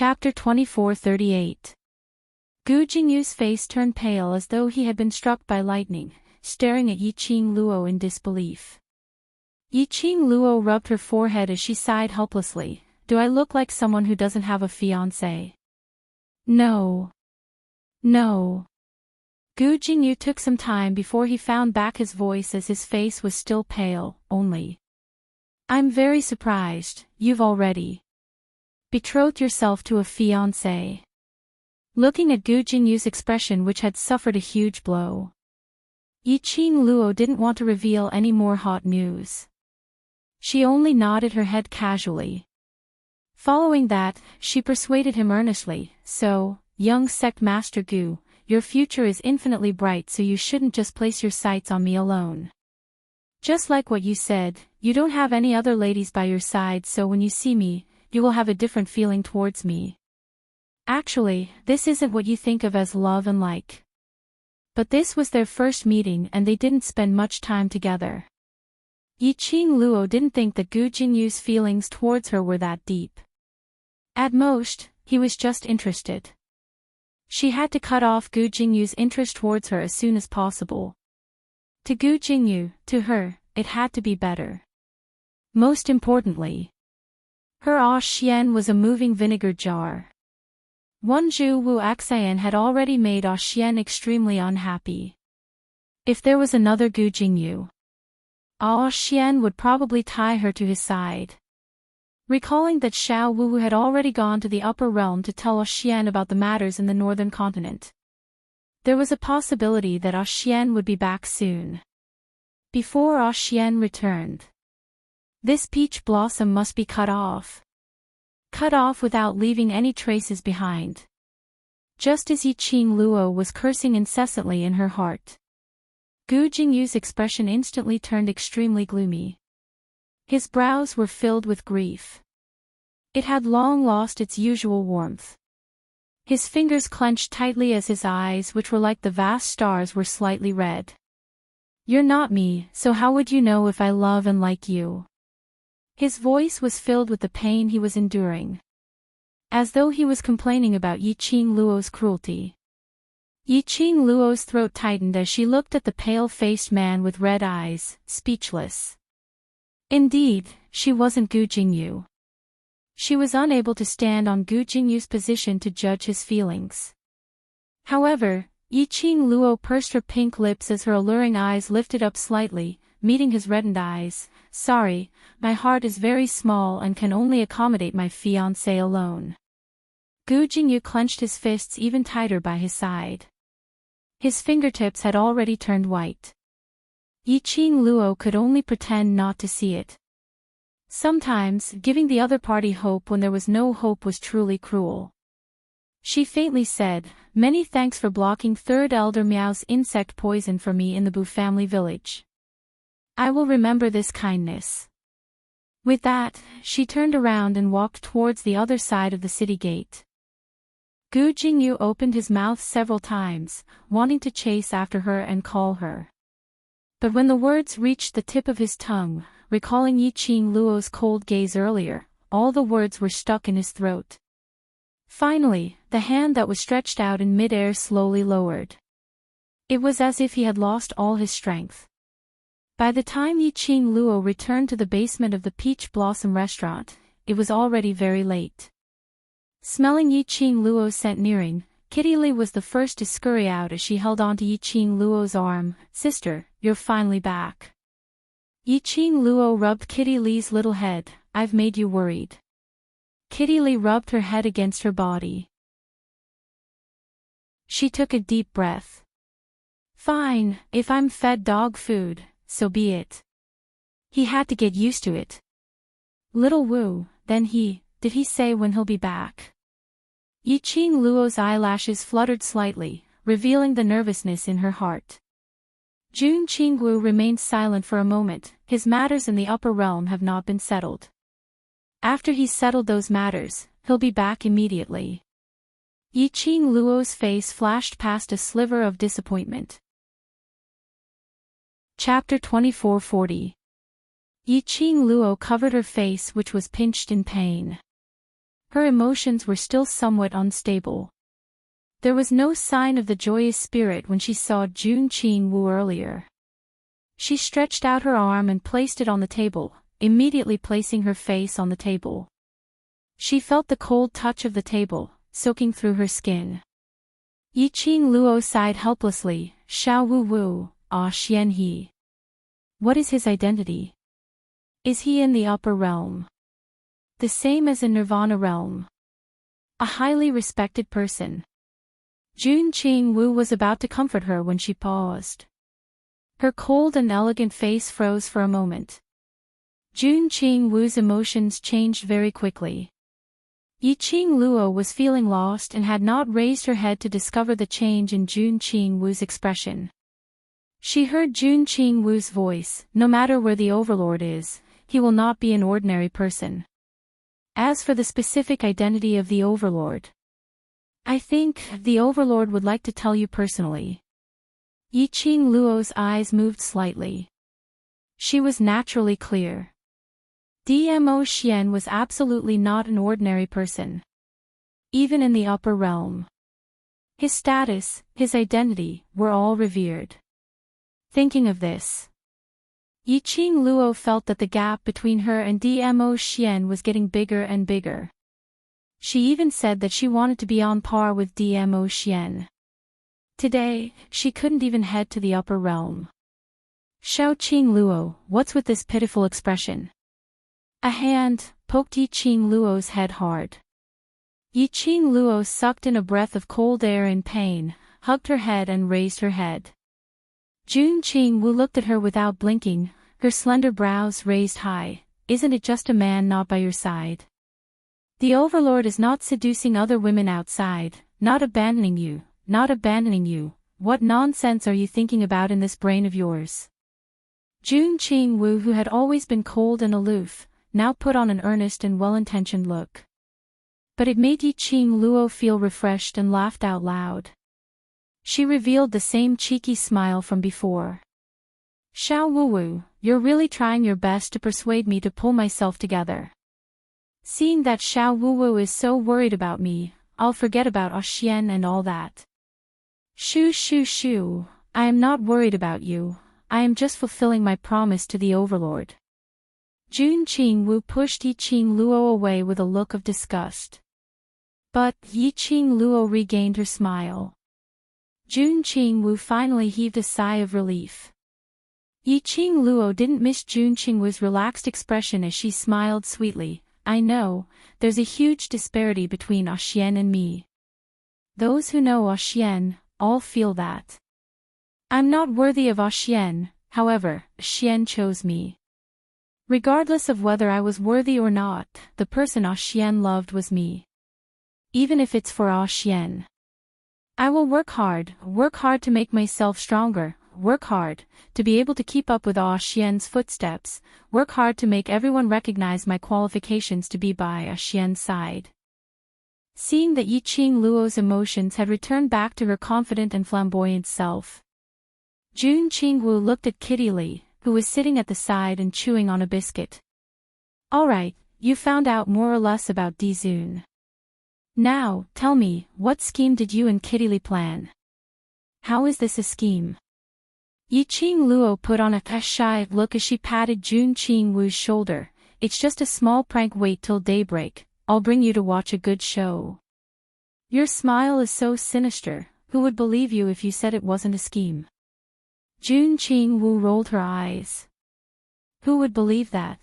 Chapter 2438. Gu Jingyu's face turned pale as though he had been struck by lightning, staring at Yiqing Luo in disbelief. Yiqing Luo rubbed her forehead as she sighed helplessly. Do I look like someone who doesn't have a fiancé? No. No. Gu Jingyu took some time before he found back his voice as his face was still pale, only. I'm very surprised, you've already betrothed yourself to a fiancé. Looking at Gu Jingyu's expression, which had suffered a huge blow, Yiqing Luo didn't want to reveal any more hot news. She only nodded her head casually. Following that, she persuaded him earnestly, so, young sect master Gu, your future is infinitely bright, so you shouldn't just place your sights on me alone. Just like what you said, you don't have any other ladies by your side, so when you see me, you will have a different feeling towards me. Actually, this isn't what you think of as love and like. But this was their first meeting and they didn't spend much time together. Yiqing Luo didn't think that Gu Jinyu's feelings towards her were that deep. At most, he was just interested. She had to cut off Gu Jinyu's interest towards her as soon as possible. To Gu Jinyu, to her, it had to be better. Most importantly, her Xian was a moving vinegar jar. One Zhu Wu Axayan had already made Xian extremely unhappy. If there was another Gu Jingyu, Xian would probably tie her to his side. Recalling that Xiao Wu had already gone to the upper realm to tell Xian about the matters in the northern continent, there was a possibility that Xian would be back soon. Before Xian returned, this peach blossom must be cut off. Cut off without leaving any traces behind. Just as Yiqing Luo was cursing incessantly in her heart, Gu Jingyu's expression instantly turned extremely gloomy. His brows were filled with grief. It had long lost its usual warmth. His fingers clenched tightly as his eyes, which were like the vast stars, were slightly red. You're not me, so how would you know if I love and like you? His voice was filled with the pain he was enduring, as though he was complaining about Yiqing Luo's cruelty. Yiqing Luo's throat tightened as she looked at the pale-faced man with red eyes, speechless. Indeed, she wasn't Gu Jingyu. She was unable to stand on Gu Jingyu's position to judge his feelings. However, Yiqing Luo pursed her pink lips as her alluring eyes lifted up slightly, meeting his reddened eyes. Sorry, my heart is very small and can only accommodate my fiancé alone. Gu Jingyu clenched his fists even tighter by his side. His fingertips had already turned white. Yiqing Luo could only pretend not to see it. Sometimes, giving the other party hope when there was no hope was truly cruel. She faintly said, "Many thanks for blocking Third Elder Miao's insect poison for me in the Bu family village. I will remember this kindness." With that, she turned around and walked towards the other side of the city gate. Gu Jingyu opened his mouth several times, wanting to chase after her and call her. But when the words reached the tip of his tongue, recalling Yiqing Luo's cold gaze earlier, all the words were stuck in his throat. Finally, the hand that was stretched out in mid-air slowly lowered. It was as if he had lost all his strength. By the time Yiqing Luo returned to the basement of the Peach Blossom restaurant, it was already very late. Smelling Yiqing Luo's scent nearing, Kitty Li was the first to scurry out as she held onto Yiqing Luo's arm. "Sister, you're finally back." Yiqing Luo rubbed Kitty Li's little head. "I've made you worried." Kitty Li rubbed her head against her body. She took a deep breath. "Fine, if I'm fed dog food, so be it." He had to get used to it. "Little Wu, then did he say when he'll be back?" Yiqing Luo's eyelashes fluttered slightly, revealing the nervousness in her heart. Jun Qinggu remained silent for a moment. His matters in the upper realm have not been settled. After he's settled those matters, he'll be back immediately. Yiqing Luo's face flashed past a sliver of disappointment. Chapter 2440. Yiqing Luo covered her face, which was pinched in pain. Her emotions were still somewhat unstable. There was no sign of the joyous spirit when she saw Jun Qing-woo earlier. She stretched out her arm and placed it on the table, immediately placing her face on the table. She felt the cold touch of the table, soaking through her skin. Yi Qing Luo sighed helplessly, Xiao Wu Wu, ah Xian He. What is his identity? Is he in the upper realm? The same as in Nirvana realm. A highly respected person. Jun Qing-woo was about to comfort her when she paused. Her cold and elegant face froze for a moment. Jun Qing-woo's emotions changed very quickly. Yi Qing Luo was feeling lost and had not raised her head to discover the change in Jun Qing-woo's expression. She heard Jun Qing-woo's voice, no matter where the overlord is, he will not be an ordinary person. As for the specific identity of the overlord, I think the overlord would like to tell you personally. Yi Qing Luo's eyes moved slightly. She was naturally clear. Dmo Xian was absolutely not an ordinary person. Even in the upper realm. His status, his identity, were all revered. Thinking of this, Yi Qing Luo felt that the gap between her and Dmo Xian was getting bigger and bigger. She even said that she wanted to be on par with Dmo Xian. Today, she couldn't even head to the upper realm. Xiao Qing Luo, what's with this pitiful expression? A hand poked Yi Qing Luo's head hard. Yi Qing Luo sucked in a breath of cold air in pain, hugged her head and raised her head. Jun Qing-woo looked at her without blinking, her slender brows raised high. Isn't it just a man not by your side? The overlord is not seducing other women outside, not abandoning you, not abandoning you. What nonsense are you thinking about in this brain of yours? Jun Qing-woo, who had always been cold and aloof, now put on an earnest and well-intentioned look. But it made Yi Qing Luo feel refreshed and laughed out loud. She revealed the same cheeky smile from before. Xiao Wu, you're really trying your best to persuade me to pull myself together. Seeing that Xiao Wu is so worried about me, I'll forget about Xian and all that. Shoo, I am not worried about you, I am just fulfilling my promise to the overlord. Jun Qing-woo pushed Yi Qing Luo away with a look of disgust. But Yi Qing Luo regained her smile. Jun Qing-woo finally heaved a sigh of relief. Yi Qing Luo didn't miss Jun Qing-woo's relaxed expression as she smiled sweetly. I know, there's a huge disparity between Xian and me. Those who know Xian, all feel that. I'm not worthy of Xian, however, Xian chose me. Regardless of whether I was worthy or not, the person Xian loved was me. Even if it's for Xian. I will work hard to make myself stronger, work hard to be able to keep up with Xian's footsteps, work hard to make everyone recognize my qualifications to be by Xian's side. Seeing that Yi Qing Luo's emotions had returned back to her confident and flamboyant self, Jun Qing-woo looked at Kitty Lee, who was sitting at the side and chewing on a biscuit. Alright, you found out more or less about Dizun. Now, tell me, what scheme did you and Kitty Lee plan? How is this a scheme? Yi Qing Luo put on a shy look as she patted Jun Qing-woo's shoulder. It's just a small prank, wait till daybreak, I'll bring you to watch a good show. Your smile is so sinister, who would believe you if you said it wasn't a scheme? Jun Qing-woo rolled her eyes. Who would believe that?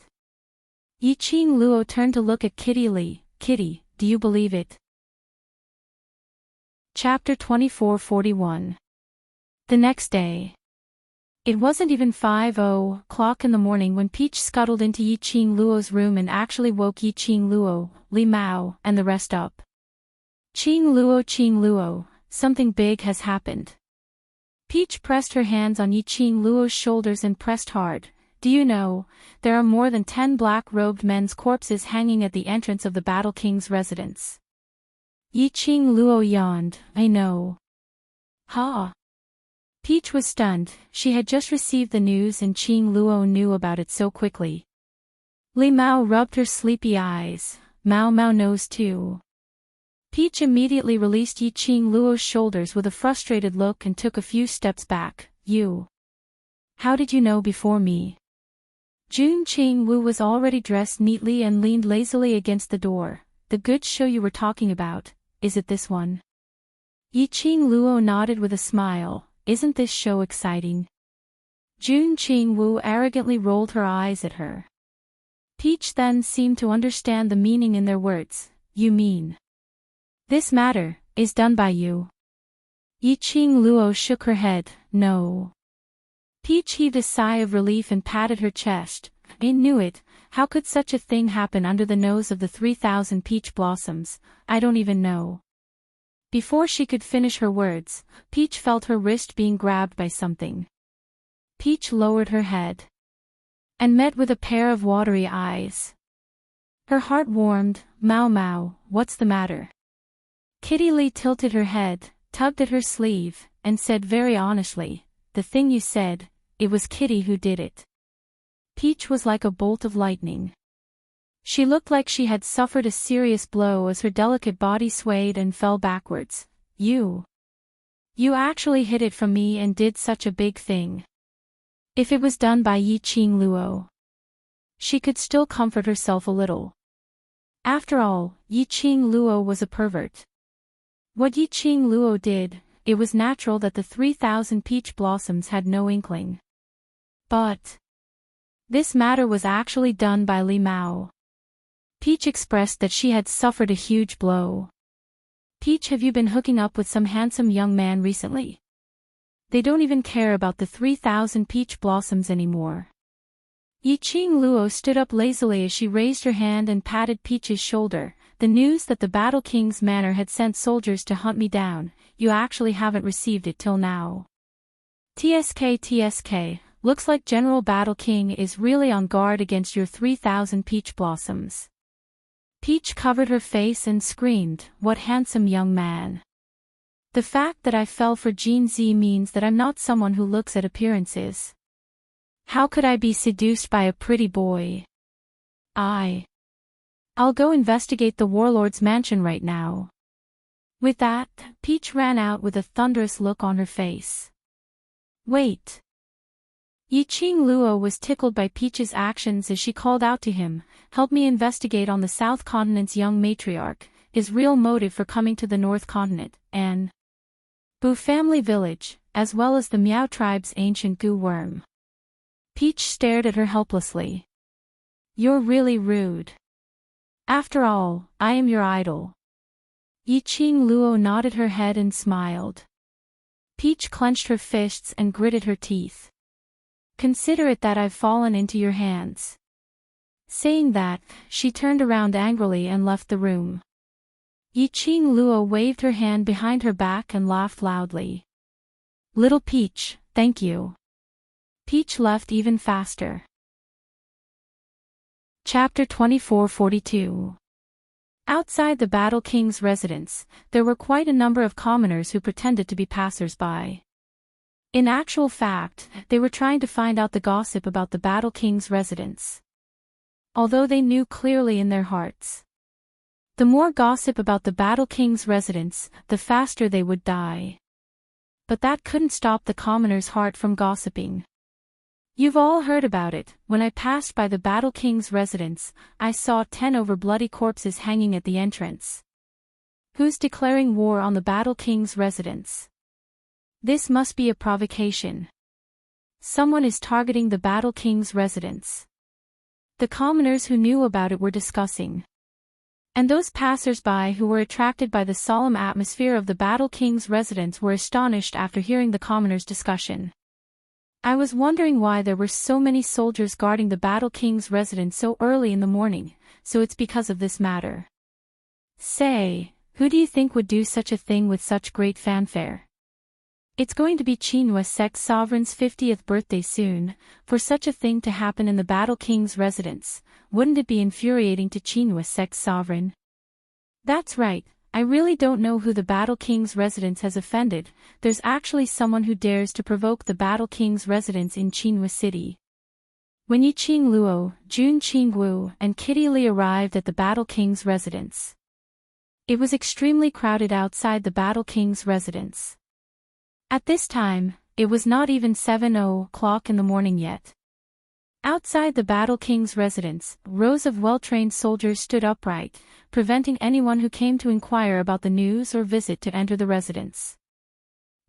Yi Qing Luo turned to look at Kitty Lee. Kitty, do you believe it? Chapter 2441. The next day. It wasn't even 5:00 in the morning when Peach scuttled into Yi Qing Luo's room and actually woke Yi Qing Luo, Li Mao, and the rest up. Qing Luo, something big has happened. Peach pressed her hands on Yi Qing Luo's shoulders and pressed hard. Do you know, there are more than 10 black-robed men's corpses hanging at the entrance of the Battle King's residence. Yi Qing Luo yawned. I know. Ha! Peach was stunned. She had just received the news and Qing Luo knew about it so quickly. Li Mao rubbed her sleepy eyes. Mao Mao knows too. Peach immediately released Yi Qing Luo's shoulders with a frustrated look and took a few steps back. You. How did you know before me? Jun Qing Wu was already dressed neatly and leaned lazily against the door. The goods show you were talking about, is it this one? Yi Qing Luo nodded with a smile. Isn't this show exciting? Jun Qing Wu arrogantly rolled her eyes at her. Peach then seemed to understand the meaning in their words. You mean? This matter is done by you? Yi Qing Luo shook her head. No. Peach heaved a sigh of relief and patted her chest. I knew it. How could such a thing happen under the nose of the 3,000 peach blossoms? I don't even know. Before she could finish her words, Peach felt her wrist being grabbed by something. Peach lowered her head and met with a pair of watery eyes. Her heart warmed. Mao Mao, what's the matter? Kitty Lee tilted her head, tugged at her sleeve, and said very honestly, the thing you said, it was Kitty who did it. Peach was like a bolt of lightning. She looked like she had suffered a serious blow as her delicate body swayed and fell backwards. You actually hid it from me and did such a big thing. If it was done by Yi Qing Luo, she could still comfort herself a little. After all, Yi Qing Luo was a pervert. What Yi Qing Luo did, it was natural that the 3,000 peach blossoms had no inkling. But this matter was actually done by Li Mao. Peach expressed that she had suffered a huge blow. Peach, have you been hooking up with some handsome young man recently? They don't even care about the 3,000 peach blossoms anymore. Yi Qing Luo stood up lazily as she raised her hand and patted Peach's shoulder. The news that the Battle King's manor had sent soldiers to hunt me down, you actually haven't received it till now. TSK, looks like General Battle King is really on guard against your 3,000 peach blossoms. Peach covered her face and screamed, what handsome young man. The fact that I fell for Jean Z means that I'm not someone who looks at appearances. How could I be seduced by a pretty boy? I'll go investigate the warlord's mansion right now. With that, Peach ran out with a thunderous look on her face. Wait. Yi Qing Luo was tickled by Peach's actions as she called out to him, help me investigate on the South Continent's young matriarch, his real motive for coming to the North Continent, and Bu family village, as well as the Miao tribe's ancient goo worm. Peach stared at her helplessly. You're really rude. After all, I am your idol. Yi Qing Luo nodded her head and smiled. Peach clenched her fists and gritted her teeth. Consider it that I've fallen into your hands. Saying that, she turned around angrily and left the room. Yi Qing Luo waved her hand behind her back and laughed loudly. Little Peach, thank you. Peach left even faster. Chapter 2442. Outside the Battle King's residence, there were quite a number of commoners who pretended to be passers-by. In actual fact, they were trying to find out the gossip about the Battle King's residence. Although they knew clearly in their hearts, the more gossip about the Battle King's residence, the faster they would die. But that couldn't stop the commoner's heart from gossiping. You've all heard about it. When I passed by the Battle King's residence, I saw 10 over bloody corpses hanging at the entrance. Who's declaring war on the Battle King's residence? This must be a provocation. Someone is targeting the Battle King's residence. The commoners who knew about it were discussing. And those passers-by who were attracted by the solemn atmosphere of the Battle King's residence were astonished after hearing the commoners' discussion. I was wondering why there were so many soldiers guarding the Battle King's residence so early in the morning, so it's because of this matter. Say, who do you think would do such a thing with such great fanfare? It's going to be Qinghua sect sovereign's 50th birthday soon. For such a thing to happen in the Battle King's residence, wouldn't it be infuriating to Qinghua sect sovereign? That's right, I really don't know who the Battle King's residence has offended. There's actually someone who dares to provoke the Battle King's residence in Qinghua City. When Yi Qing Luo, Jun Qingwu, and Kitty Li arrived at the Battle King's residence, it was extremely crowded outside the Battle King's residence. At this time, it was not even 7:00 in the morning yet. Outside the Battle King's residence, rows of well-trained soldiers stood upright, preventing anyone who came to inquire about the news or visit to enter the residence.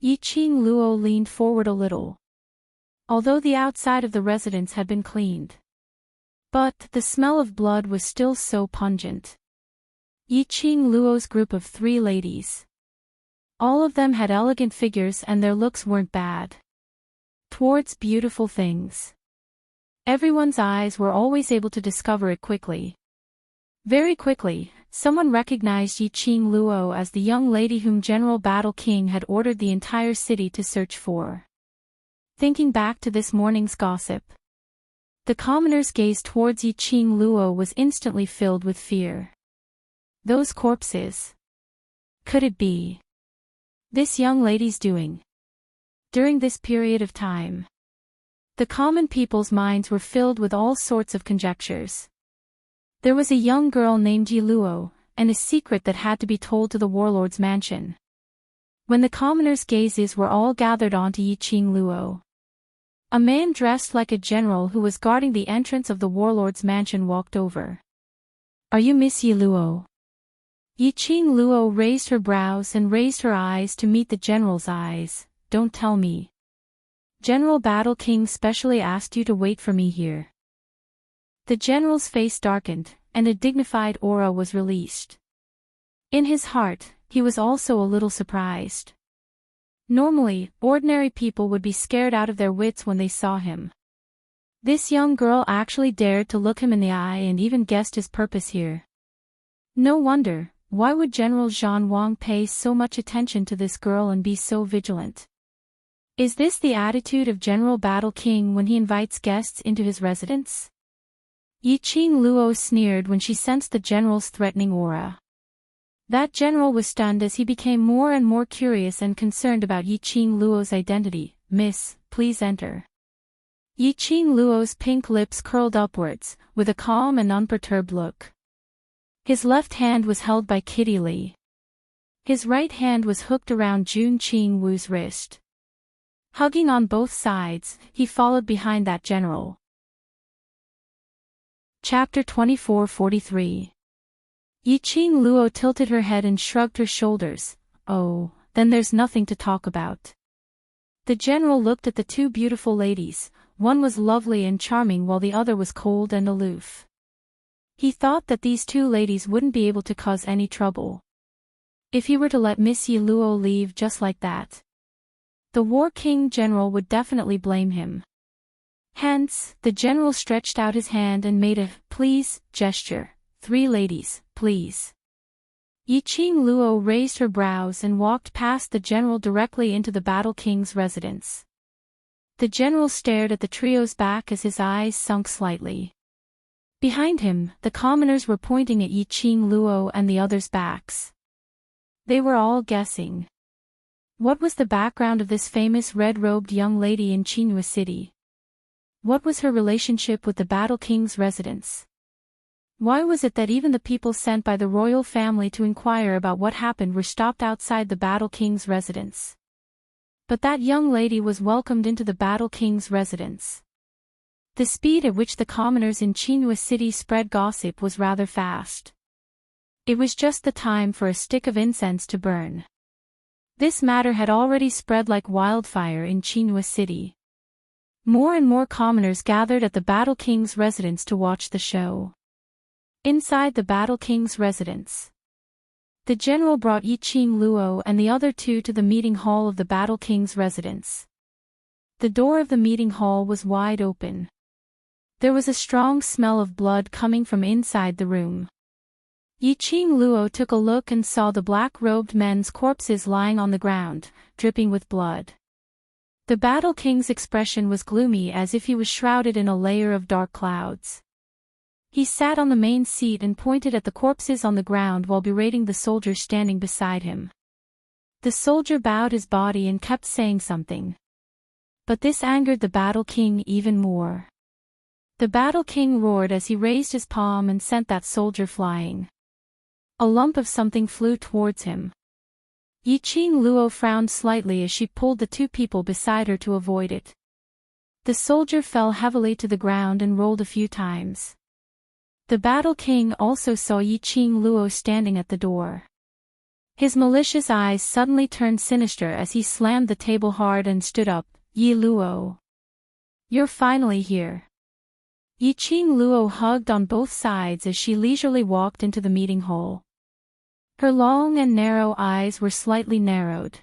Yi Qing Luo leaned forward a little. Although the outside of the residence had been cleaned, but the smell of blood was still so pungent. Yi Qing Luo's group of 3 ladies. All of them had elegant figures and their looks weren't bad. Towards beautiful things. Everyone's eyes were always able to discover it quickly. Very quickly, someone recognized Yi Qing Luo as the young lady whom General Battle King had ordered the entire city to search for. Thinking back to this morning's gossip, the commoner's gaze towards Yi Qing Luo was instantly filled with fear. Those corpses. Could it be this young lady's doing? During this period of time, the common people's minds were filled with all sorts of conjectures. There was a young girl named Yi Luo, and a secret that had to be told to the warlord's mansion. When the commoners' gazes were all gathered onto Yi Qing Luo, a man dressed like a general who was guarding the entrance of the warlord's mansion walked over. "Are you Miss Yi Luo?" Yi Qing Luo raised her brows and raised her eyes to meet the general's eyes. "Don't tell me. General Battle King specially asked you to wait for me here." The general's face darkened, and a dignified aura was released. In his heart, he was also a little surprised. Normally, ordinary people would be scared out of their wits when they saw him. This young girl actually dared to look him in the eye and even guessed his purpose here. No wonder, why would General Zhang Wang pay so much attention to this girl and be so vigilant? Is this the attitude of General Battle King when he invites guests into his residence? Yi Qing Luo sneered when she sensed the general's threatening aura. That general was stunned as he became more and more curious and concerned about Yi Qing Luo's identity. "Miss, please enter." Yi Qing Luo's pink lips curled upwards, with a calm and unperturbed look. His left hand was held by Kitty Li. His right hand was hooked around Jun Qingwu's wrist. Hugging on both sides, he followed behind that general. Chapter 24:43. Yi Qing Luo tilted her head and shrugged her shoulders. "Oh, then there's nothing to talk about." The general looked at the 2 beautiful ladies. One was lovely and charming while the other was cold and aloof. He thought that these 2 ladies wouldn't be able to cause any trouble if he were to let Miss Yi Luo leave just like that. The War King General would definitely blame him. Hence, the general stretched out his hand and made a "please" gesture. "3 ladies, please." Yi Qing Luo raised her brows and walked past the general directly into the Battle King's residence. The general stared at the trio's back as his eyes sunk slightly. Behind him, the commoners were pointing at Yi Qing Luo and the others' backs. They were all guessing. What was the background of this famous red-robed young lady in Qinghua City? What was her relationship with the Battle King's residence? Why was it that even the people sent by the royal family to inquire about what happened were stopped outside the Battle King's residence? But that young lady was welcomed into the Battle King's residence. The speed at which the commoners in Qinghua City spread gossip was rather fast. It was just the time for a stick of incense to burn. This matter had already spread like wildfire in Qinghua City. More and more commoners gathered at the Battle King's residence to watch the show. Inside the Battle King's residence, the general brought Yi Qing Luo and the other 2 to the meeting hall of the Battle King's residence. The door of the meeting hall was wide open. There was a strong smell of blood coming from inside the room. Yi Qing Luo took a look and saw the black-robed men's corpses lying on the ground, dripping with blood. The Battle King's expression was gloomy as if he was shrouded in a layer of dark clouds. He sat on the main seat and pointed at the corpses on the ground while berating the soldier standing beside him. The soldier bowed his body and kept saying something. But this angered the Battle King even more. The battle king roared as he raised his palm and sent that soldier flying. A lump of something flew towards him. Yiqing Luo frowned slightly as she pulled the two people beside her to avoid it. The soldier fell heavily to the ground and rolled a few times. The battle king also saw Yiqing Luo standing at the door. His malicious eyes suddenly turned sinister as he slammed the table hard and stood up. "Yi Luo. You're finally here." Yiqing Luo hugged on both sides as she leisurely walked into the meeting hall. Her long and narrow eyes were slightly narrowed.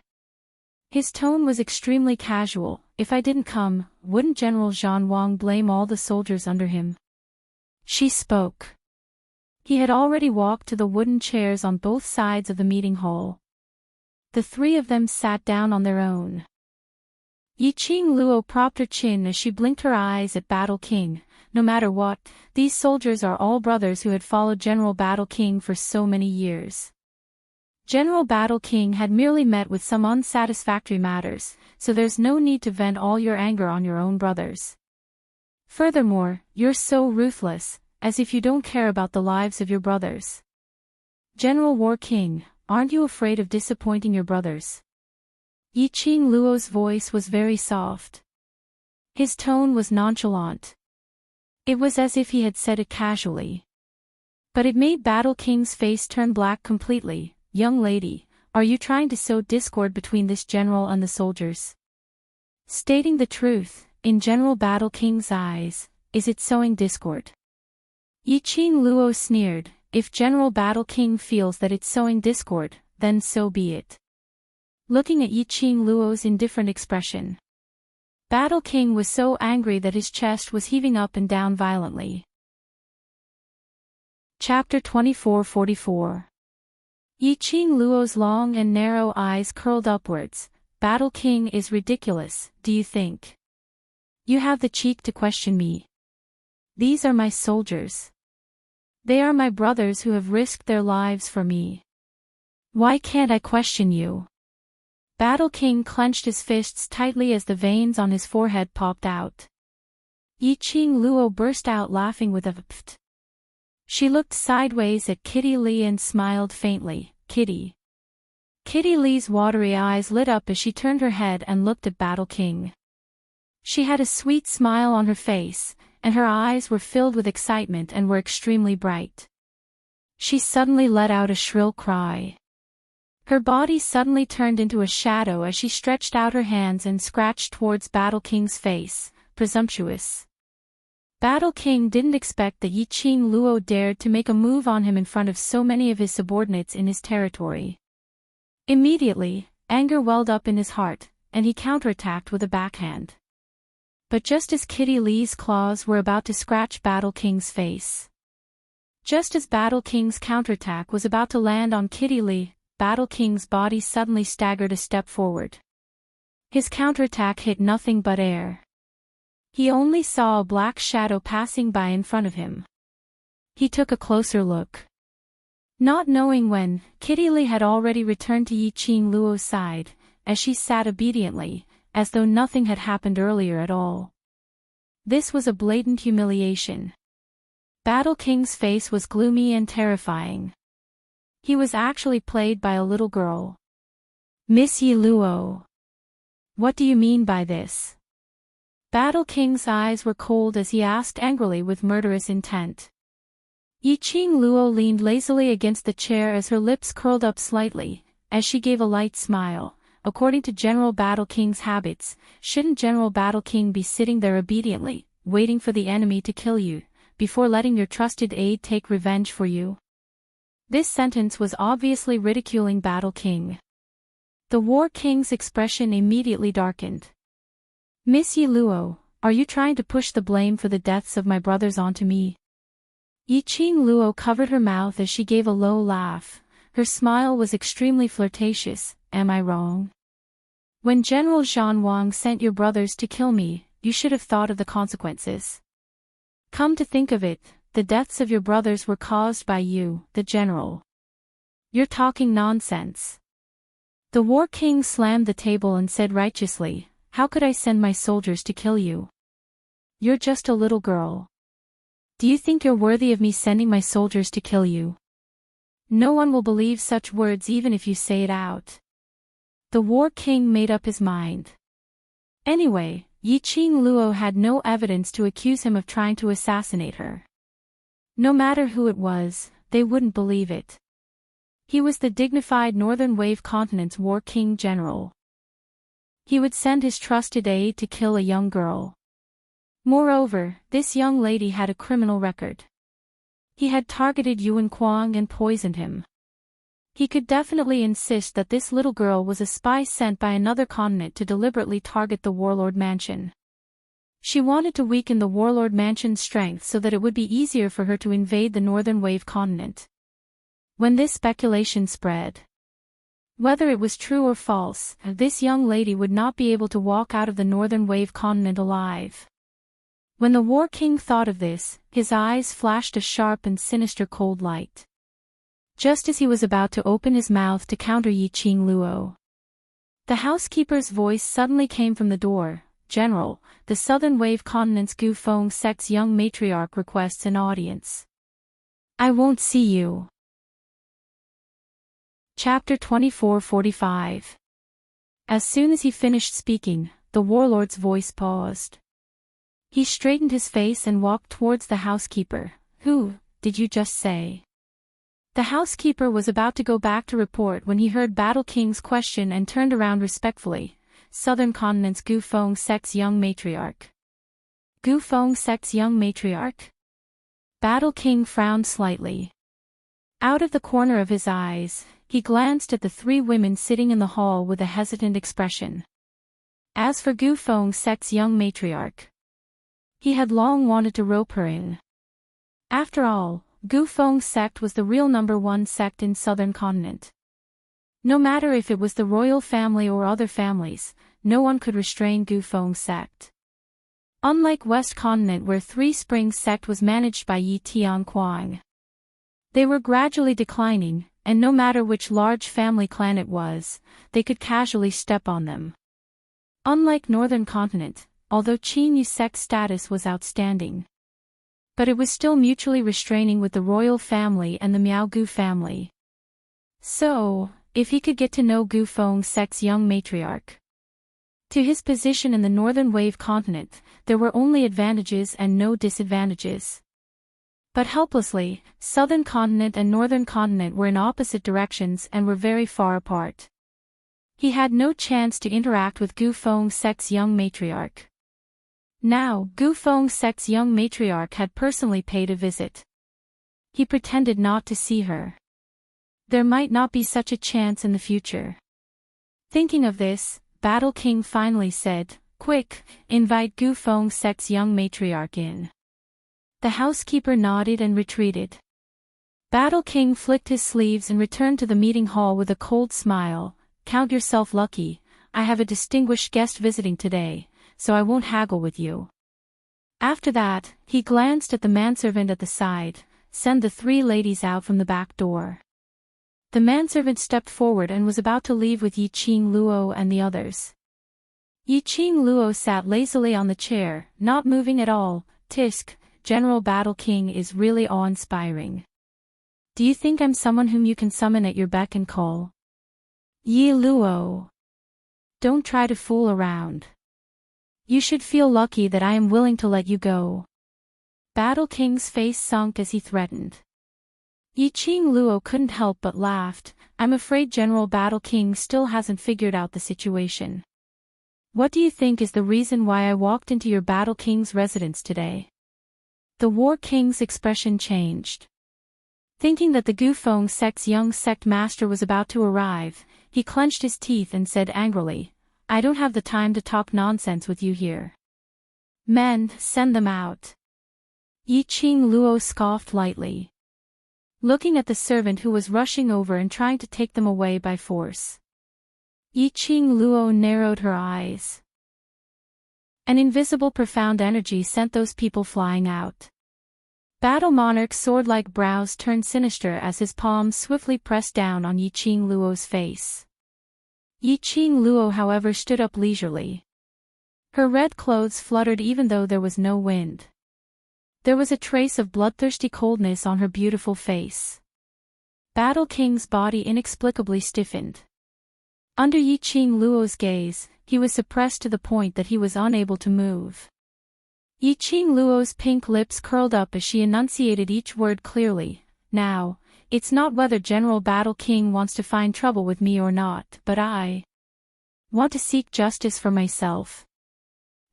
His tone was extremely casual. "If I didn't come, wouldn't General Zhan Wang blame all the soldiers under him?" She spoke. He had already walked to the wooden chairs on both sides of the meeting hall. The three of them sat down on their own. Yiqing Luo propped her chin as she blinked her eyes at Battle King. No matter what, these soldiers are all brothers who had followed General Battle King for so many years. General Battle King had merely met with some unsatisfactory matters, so there's no need to vent all your anger on your own brothers. Furthermore, you're so ruthless, as if you don't care about the lives of your brothers. General War King, aren't you afraid of disappointing your brothers? Yiqing Luo's voice was very soft. His tone was nonchalant. It was as if he had said it casually. But it made Battle King's face turn black completely. "Young lady, are you trying to sow discord between this general and the soldiers?" Stating the truth, in General Battle King's eyes, is it sowing discord? Yiqing Luo sneered. "If General Battle King feels that it's sowing discord, then so be it." Looking at Yiqing Luo's indifferent expression, Battle King was so angry that his chest was heaving up and down violently. Chapter 2444. Yiqing Luo's long and narrow eyes curled upwards. "Battle King is ridiculous, do you think? You have the cheek to question me. These are my soldiers. They are my brothers who have risked their lives for me. Why can't I question you?" Battle King clenched his fists tightly as the veins on his forehead popped out. Yiqing Luo burst out laughing with a pft. She looked sideways at Kitty Lee and smiled faintly. "Kitty." Kitty Lee's watery eyes lit up as she turned her head and looked at Battle King. She had a sweet smile on her face, and her eyes were filled with excitement and were extremely bright. She suddenly let out a shrill cry. Her body suddenly turned into a shadow as she stretched out her hands and scratched towards Battle King's face. "Presumptuous." Battle King didn't expect that Yiqing Luo dared to make a move on him in front of so many of his subordinates in his territory. Immediately, anger welled up in his heart, and he counterattacked with a backhand. But just as Kitty Lee's claws were about to scratch Battle King's face. Just as Battle King's counterattack was about to land on Kitty Lee, Battle King's body suddenly staggered a step forward. His counterattack hit nothing but air. He only saw a black shadow passing by in front of him. He took a closer look. Not knowing when, Kitty Lee had already returned to Yiqing Luo's side, as she sat obediently, as though nothing had happened earlier at all. This was a blatant humiliation. Battle King's face was gloomy and terrifying. He was actually played by a little girl. "Miss Yi Luo. What do you mean by this?" Battle King's eyes were cold as he asked angrily with murderous intent. Yiqing Luo leaned lazily against the chair as her lips curled up slightly, as she gave a light smile. "According to General Battle King's habits, shouldn't General Battle King be sitting there obediently, waiting for the enemy to kill you, before letting your trusted aide take revenge for you?" This sentence was obviously ridiculing Battle King. The War King's expression immediately darkened. "Miss Yi Luo, are you trying to push the blame for the deaths of my brothers onto me?" Yiqing Luo covered her mouth as she gave a low laugh. Her smile was extremely flirtatious. "Am I wrong? When General Zhan Wang sent your brothers to kill me, you should have thought of the consequences. Come to think of it, the deaths of your brothers were caused by you, the general. You're talking nonsense." The War King slammed the table and said righteously, "How could I send my soldiers to kill you? You're just a little girl. Do you think you're worthy of me sending my soldiers to kill you? No one will believe such words even if you say it out. The War King made up his mind. Anyway, Yiqing Luo had no evidence to accuse him of trying to assassinate her. No matter who it was, they wouldn't believe it. He was the dignified Northern Wave Continent's War King General. He would send his trusted aide to kill a young girl. Moreover, this young lady had a criminal record. He had targeted Yuan Kuang and poisoned him. He could definitely insist that this little girl was a spy sent by another continent to deliberately target the Warlord Mansion. She wanted to weaken the Warlord Mansion's strength so that it would be easier for her to invade the Northern Wave Continent. When this speculation spread, whether it was true or false, this young lady would not be able to walk out of the Northern Wave Continent alive. When the War King thought of this, his eyes flashed a sharp and sinister cold light. Just as he was about to open his mouth to counter Yiqing Luo, the housekeeper's voice suddenly came from the door. "General, the Southern Wave Continent's Gu Feng sect's young matriarch requests an audience." "I won't see you." Chapter 24:45. As soon as he finished speaking, the warlord's voice paused. He straightened his face and walked towards the housekeeper. "Who, did you just say?" The housekeeper was about to go back to report when he heard Battle King's question and turned around respectfully. "Southern Continent's Gu Feng sect's young matriarch." "Gu Feng sect's young matriarch?" Battle King frowned slightly. Out of the corner of his eyes, he glanced at the three women sitting in the hall with a hesitant expression. As for Gu Feng sect's young matriarch, he had long wanted to rope her in. After all, Gu Feng sect was the real #1 sect in Southern Continent. No matter if it was the royal family or other families, no one could restrain Gu Feng sect. Unlike West Continent where Three Springs sect was managed by Yi Tian Kuang, they were gradually declining, and no matter which large family clan it was, they could casually step on them. Unlike Northern Continent, although Qin Yu sect's status was outstanding, but it was still mutually restraining with the royal family and the Miao Gu family. So, if he could get to know Gu Feng sect's young matriarch, to his position in the Northern Wave Continent, there were only advantages and no disadvantages. But helplessly, Southern Continent and Northern Continent were in opposite directions and were very far apart. He had no chance to interact with Gu Feng sect's young matriarch. Now, Gu Feng sect's young matriarch had personally paid a visit. He pretended not to see her. There might not be such a chance in the future. Thinking of this, Battle King finally said, "Quick, invite Gu Feng sect's young matriarch in." The housekeeper nodded and retreated. Battle King flicked his sleeves and returned to the meeting hall with a cold smile. "Count yourself lucky, I have a distinguished guest visiting today, so I won't haggle with you." After that, he glanced at the manservant at the side. "Send the three ladies out from the back door." The manservant stepped forward and was about to leave with Yiqing Luo and the others. Yiqing Luo sat lazily on the chair, not moving at all. "Tisk, General Battle King is really awe-inspiring. Do you think I'm someone whom you can summon at your beck and call?" "Yi Luo, don't try to fool around. You should feel lucky that I am willing to let you go." Battle King's face sunk as he threatened. Yiqing Luo couldn't help but laughed. "I'm afraid General Battle King still hasn't figured out the situation. What do you think is the reason why I walked into your Battle King's residence today?" The War King's expression changed. Thinking that the Gu Feng sect's young sect master was about to arrive, he clenched his teeth and said angrily, "I don't have the time to talk nonsense with you here. Men, send them out." Yiqing Luo scoffed lightly, looking at the servant who was rushing over and trying to take them away by force. Yiqing Luo narrowed her eyes. An invisible profound energy sent those people flying out. Battle Monarch's sword-like brows turned sinister as his palms swiftly pressed down on Yiqing Luo's face. Yiqing Luo however stood up leisurely. Her red clothes fluttered even though there was no wind. There was a trace of bloodthirsty coldness on her beautiful face. Battle King's body inexplicably stiffened. Under Yi Qing Luo's gaze, he was suppressed to the point that he was unable to move. Yi Qing Luo's pink lips curled up as she enunciated each word clearly. Now, it's not whether General Battle King wants to find trouble with me or not, but I want to seek justice for myself.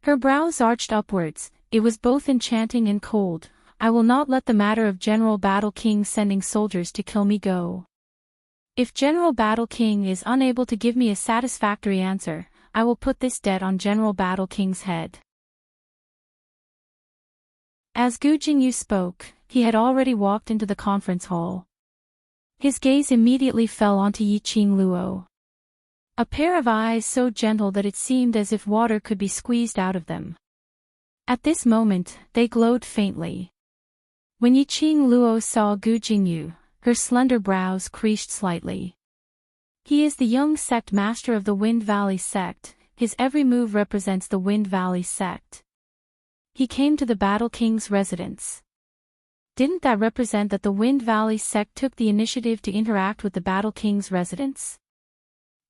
Her brows arched upwards. It was both enchanting and cold. I will not let the matter of General Battle King sending soldiers to kill me go. If General Battle King is unable to give me a satisfactory answer, I will put this debt on General Battle King's head. As Gu Jingyu spoke, he had already walked into the conference hall. His gaze immediately fell onto Yi Qing Luo. A pair of eyes so gentle that it seemed as if water could be squeezed out of them. At this moment, they glowed faintly. When Yi Qing Luo saw Gu Jingyu, her slender brows creased slightly. He is the young sect master of the Wind Valley sect. His every move represents the Wind Valley sect. He came to the Battle King's residence. Didn't that represent that the Wind Valley sect took the initiative to interact with the Battle King's residence?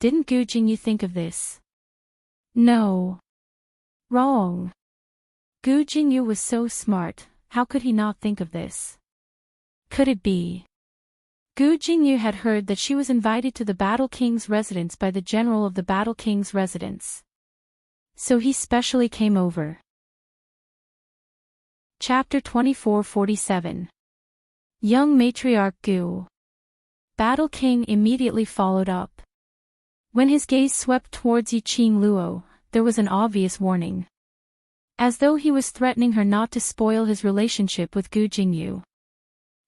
Didn't Gu Jingyu think of this? No. Wrong. Gu Jingyu was so smart, how could he not think of this? Could it be? Gu Jingyu had heard that she was invited to the Battle King's residence by the general of the Battle King's residence. So he specially came over. Chapter 2447. Young Matriarch Gu. Battle King immediately followed up. When his gaze swept towards Yi Qing Luo, there was an obvious warning. As though he was threatening her not to spoil his relationship with Gu Jingyu.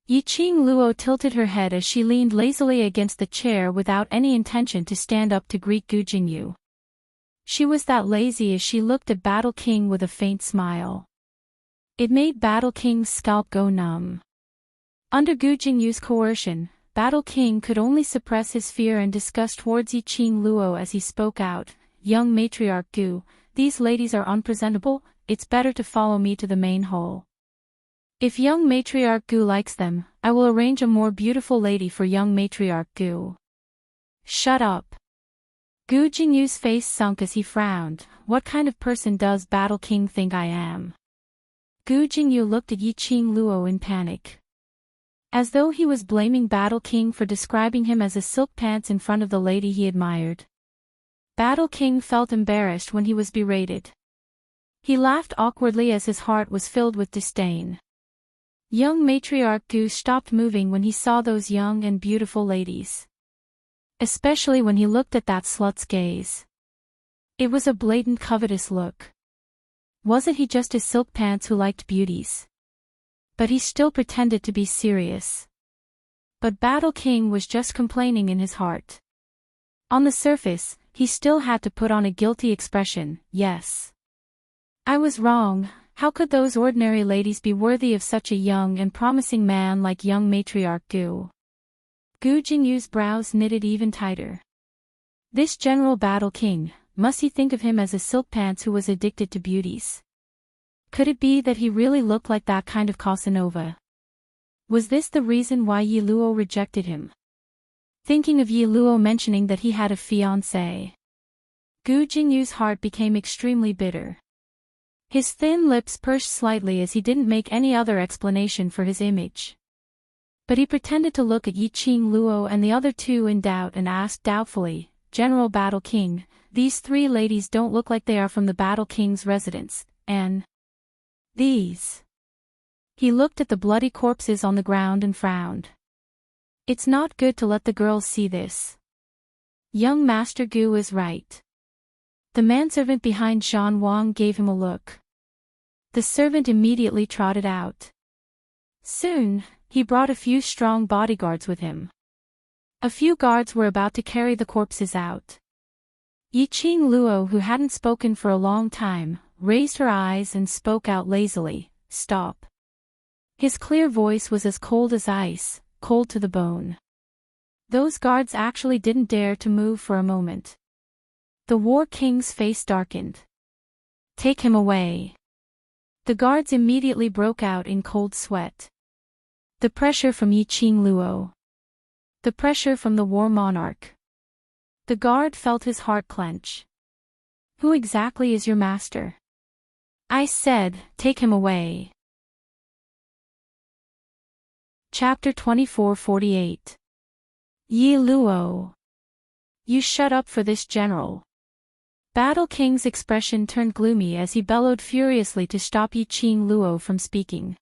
Yi Qing Luo tilted her head as she leaned lazily against the chair without any intention to stand up to greet Gu Jingyu. She was that lazy as she looked at Battle King with a faint smile. It made Battle King's scalp go numb. Under Gu Jingyu's coercion, Battle King could only suppress his fear and disgust towards Yi Qing Luo as he spoke out. Young Matriarch Gu, these ladies are unpresentable, it's better to follow me to the main hall. If young Matriarch Gu likes them, I will arrange a more beautiful lady for young Matriarch Gu. Shut up. Gu Jingyu's face sunk as he frowned. What kind of person does Battle King think I am? Gu Jingyu looked at Yi Qing Luo in panic. As though he was blaming Battle King for describing him as a silk pants in front of the lady he admired. Battle King felt embarrassed when he was berated. He laughed awkwardly as his heart was filled with disdain. Young Matriarch Gu stopped moving when he saw those young and beautiful ladies. Especially when he looked at that slut's gaze. It was a blatant covetous look. Wasn't he just a silk pants who liked beauties? But he still pretended to be serious. But Battle King was just complaining in his heart. On the surface, he still had to put on a guilty expression. Yes. I was wrong. How could those ordinary ladies be worthy of such a young and promising man like young Matriarch Gu? Gu Jingyu's brows knitted even tighter. This General Battle King, must he think of him as a silk pants who was addicted to beauties? Could it be that he really looked like that kind of Casanova? Was this the reason why Yi Luo rejected him? Thinking of Yi Luo mentioning that he had a fiancée. Gu Jingyu's heart became extremely bitter. His thin lips pursed slightly as he didn't make any other explanation for his image. But he pretended to look at Yi Qing Luo and the other two in doubt and asked doubtfully, General Battle King, these three ladies don't look like they are from the Battle King's residence, and these. He looked at the bloody corpses on the ground and frowned. It's not good to let the girls see this. Young Master Gu is right. The manservant behind Zhan Wang gave him a look. The servant immediately trotted out. Soon, he brought a few strong bodyguards with him. A few guards were about to carry the corpses out. Yi Qing Luo, who hadn't spoken for a long time, raised her eyes and spoke out lazily, Stop. His clear voice was as cold as ice, cold to the bone. Those guards actually didn't dare to move for a moment. The War King's face darkened. Take him away. The guards immediately broke out in cold sweat. The pressure from Yi Qing Luo. The pressure from the war monarch. The guard felt his heart clench. Who exactly is your master? I said, take him away. Chapter 24:48. Yi Luo. You shut up for this, general. Battle King's expression turned gloomy as he bellowed furiously to stop Yi Qing Luo from speaking.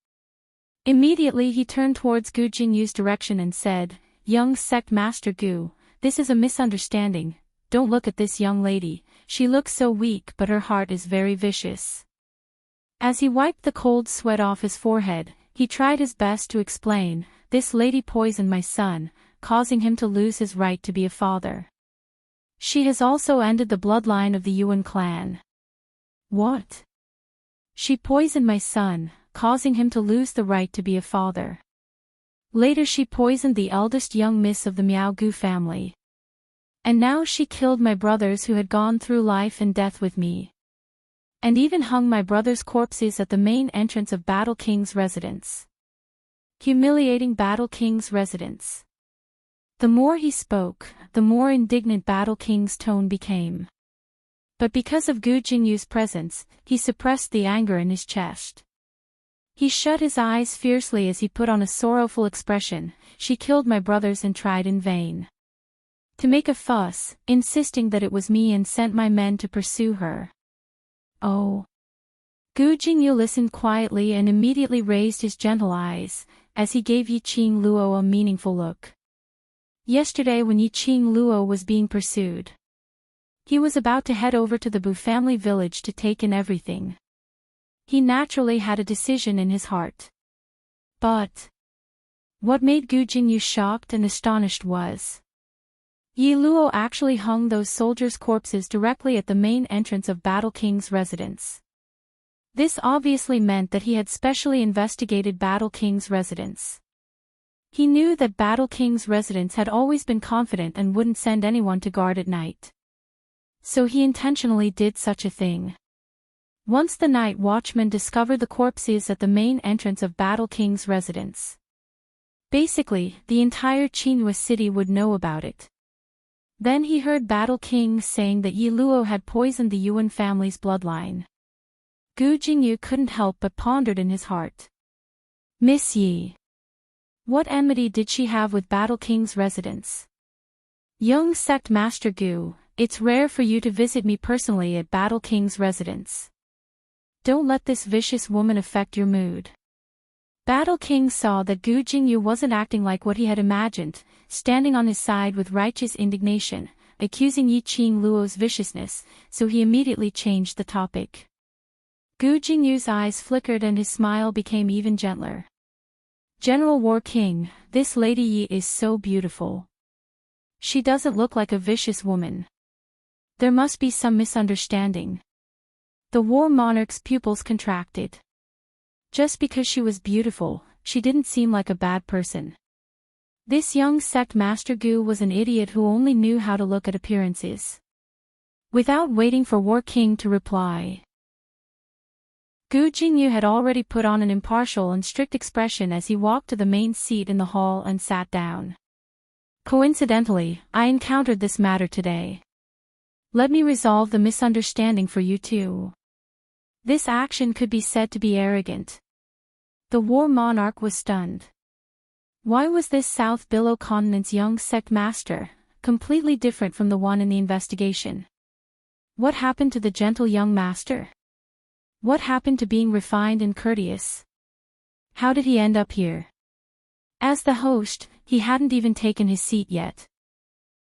Immediately he turned towards Gu Jingyu's direction and said, Young sect master Gu, this is a misunderstanding. Don't look at this young lady, she looks so weak but her heart is very vicious. As he wiped the cold sweat off his forehead, he tried his best to explain, this lady poisoned my son, causing him to lose his right to be a father. She has also ended the bloodline of the Yuan clan. What? She poisoned my son, causing him to lose the right to be a father. Later she poisoned the eldest young miss of the Miao Gu family. And now she killed my brothers who had gone through life and death with me. And even hung my brothers' corpses at the main entrance of Battle King's residence. Humiliating Battle King's residence. The more he spoke, the more indignant Battle King's tone became. But because of Gu Jingyu's presence, he suppressed the anger in his chest. He shut his eyes fiercely as he put on a sorrowful expression, she killed my brothers and tried in vain to make a fuss, insisting that it was me and sent my men to pursue her. Oh. Gu Jingyu listened quietly and immediately raised his gentle eyes, as he gave Yi Qing Luo a meaningful look. Yesterday when Yi Qing Luo was being pursued, he was about to head over to the Bu family village to take in everything. He naturally had a decision in his heart. But what made Gu Jingyu shocked and astonished was Yi Luo actually hung those soldiers' corpses directly at the main entrance of Battle King's residence. This obviously meant that he had specially investigated Battle King's residence. He knew that Battle King's residence had always been confident and wouldn't send anyone to guard at night. So he intentionally did such a thing. Once the night watchman discovered the corpses at the main entrance of Battle King's residence, basically, the entire Qinghua city would know about it. Then he heard Battle King saying that Yi Luo had poisoned the Yuan family's bloodline. Gu Jingyu couldn't help but pondered in his heart. Miss Yi. What enmity did she have with Battle King's residence? Young sect master Gu, it's rare for you to visit me personally at Battle King's residence. Don't let this vicious woman affect your mood. Battle King saw that Gu Jingyu wasn't acting like what he had imagined, standing on his side with righteous indignation, accusing Yi Qing Luo's viciousness, so he immediately changed the topic. Gu Jingyu's eyes flickered and his smile became even gentler. General War King, this Lady Yi is so beautiful. She doesn't look like a vicious woman. There must be some misunderstanding. The war monarch's pupils contracted. Just because she was beautiful, she didn't seem like a bad person. This young sect master Gu was an idiot who only knew how to look at appearances. Without waiting for War King to reply, Gu Jingyu had already put on an impartial and strict expression as he walked to the main seat in the hall and sat down. Coincidentally, I encountered this matter today. Let me resolve the misunderstanding for you too. This action could be said to be arrogant. The war monarch was stunned. Why was this South Billow Continent's young sect master completely different from the one in the investigation? What happened to the gentle young master? What happened to being refined and courteous? How did he end up here? As the host, he hadn't even taken his seat yet.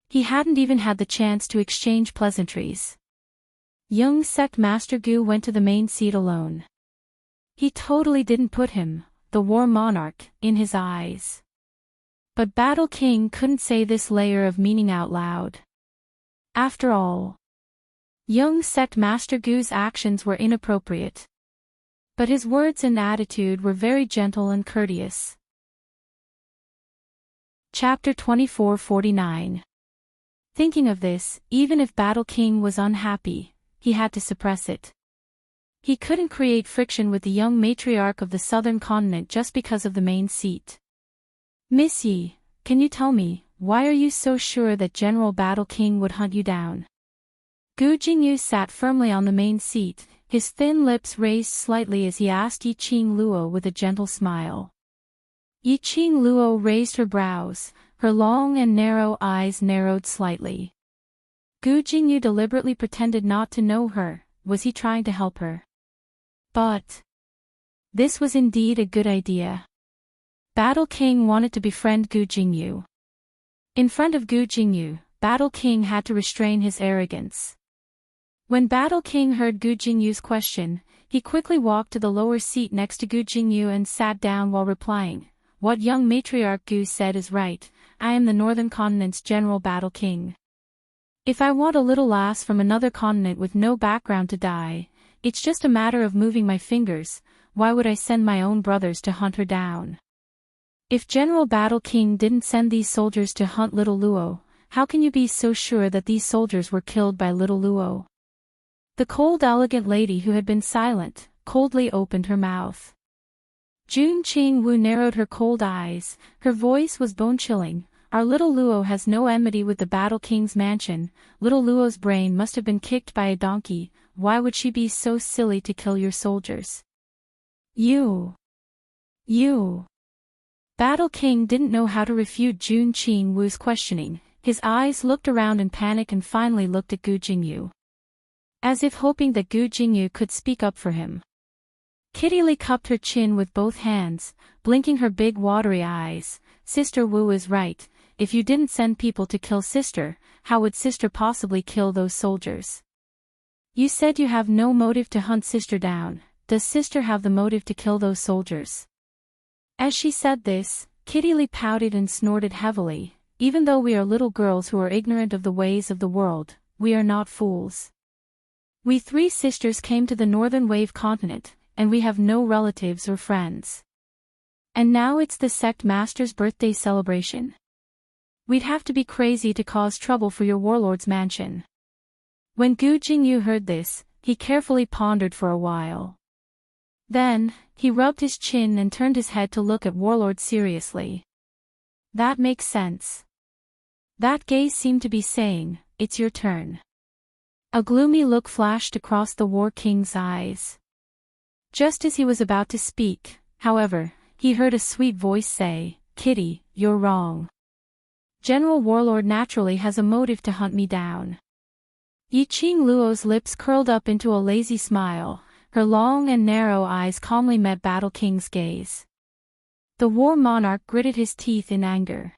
He hadn't even had the chance to exchange pleasantries. Young sect master Gu went to the main seat alone. He totally didn't put him, the war monarch, in his eyes. But Battle King couldn't say this layer of meaning out loud. After all, young sect master Gu's actions were inappropriate. But his words and attitude were very gentle and courteous. Chapter 24:49. Thinking of this, even if Battle King was unhappy, he had to suppress it. He couldn't create friction with the young matriarch of the southern continent just because of the main seat. Miss Yi, can you tell me, why are you so sure that General Battle King would hunt you down? Gu Jingyu sat firmly on the main seat, his thin lips raised slightly as he asked Yi Qing Luo with a gentle smile. Yi Qing Luo raised her brows, her long and narrow eyes narrowed slightly. Gu Jingyu deliberately pretended not to know her. Was he trying to help her? But this was indeed a good idea. Battle King wanted to befriend Gu Jingyu. In front of Gu Jingyu, Battle King had to restrain his arrogance. When Battle King heard Gu Jingyu's question, he quickly walked to the lower seat next to Gu Jingyu and sat down while replying, "What young matriarch Gu said is right, I am the Northern Continent's General Battle King. If I want a little lass from another continent with no background to die, it's just a matter of moving my fingers. Why would I send my own brothers to hunt her down? If General Battle King didn't send these soldiers to hunt little Luo, how can you be so sure that these soldiers were killed by little Luo?" The cold elegant lady who had been silent, coldly opened her mouth. Jun Qing Wu narrowed her cold eyes, her voice was bone-chilling. "Our little Luo has no enmity with the Battle King's mansion. Little Luo's brain must have been kicked by a donkey. Why would she be so silly to kill your soldiers?" You. Battle King didn't know how to refute Jun Qing Wu's questioning. His eyes looked around in panic and finally looked at Gu Jingyu, as if hoping that Gu Jingyu could speak up for him. Kitty Lee cupped her chin with both hands, blinking her big watery eyes. "Sister Wu is right. If you didn't send people to kill Sister, how would Sister possibly kill those soldiers? You said you have no motive to hunt Sister down. Does Sister have the motive to kill those soldiers?" As she said this, Kitty Lee pouted and snorted heavily. "Even though we are little girls who are ignorant of the ways of the world, we are not fools. We three sisters came to the Northern Wave continent, and we have no relatives or friends. And now it's the sect master's birthday celebration. We'd have to be crazy to cause trouble for your warlord's mansion." When Gu Jingyu heard this, he carefully pondered for a while. Then, he rubbed his chin and turned his head to look at Warlord seriously. "That makes sense." That gaze seemed to be saying, "It's your turn." A gloomy look flashed across the War King's eyes. Just as he was about to speak, however, he heard a sweet voice say, "Kitty, you're wrong. General Warlord naturally has a motive to hunt me down." Yi Qing Luo's lips curled up into a lazy smile, her long and narrow eyes calmly met Battle King's gaze. The War Monarch gritted his teeth in anger.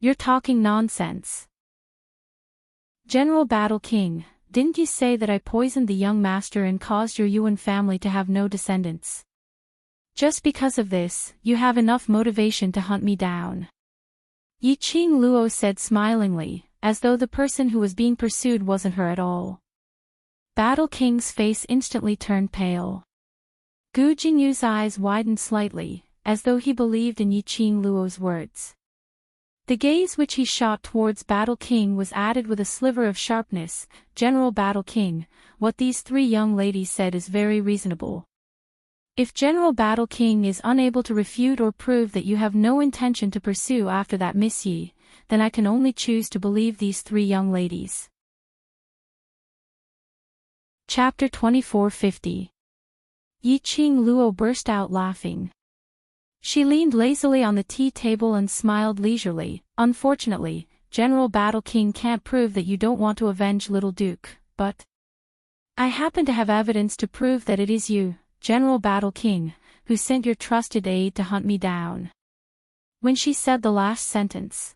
"You're talking nonsense. General Battle King, didn't you say that I poisoned the young master and caused your Yuan family to have no descendants? Just because of this, you have enough motivation to hunt me down." Yi Qing Luo said smilingly, as though the person who was being pursued wasn't her at all. Battle King's face instantly turned pale. Gu Jingyu's eyes widened slightly, as though he believed in Yi Qing Luo's words. The gaze which he shot towards Battle King was added with a sliver of sharpness. "General Battle King, what these three young ladies said is very reasonable. If General Battle King is unable to refute or prove that you have no intention to pursue after that Miss Yi, then I can only choose to believe these three young ladies." Chapter 2450. Yi Qing Luo burst out laughing. She leaned lazily on the tea table and smiled leisurely. "Unfortunately, General Battle King can't prove that you don't want to avenge little Duke, but I happen to have evidence to prove that it is you, General Battle King, who sent your trusted aide to hunt me down." When she said the last sentence,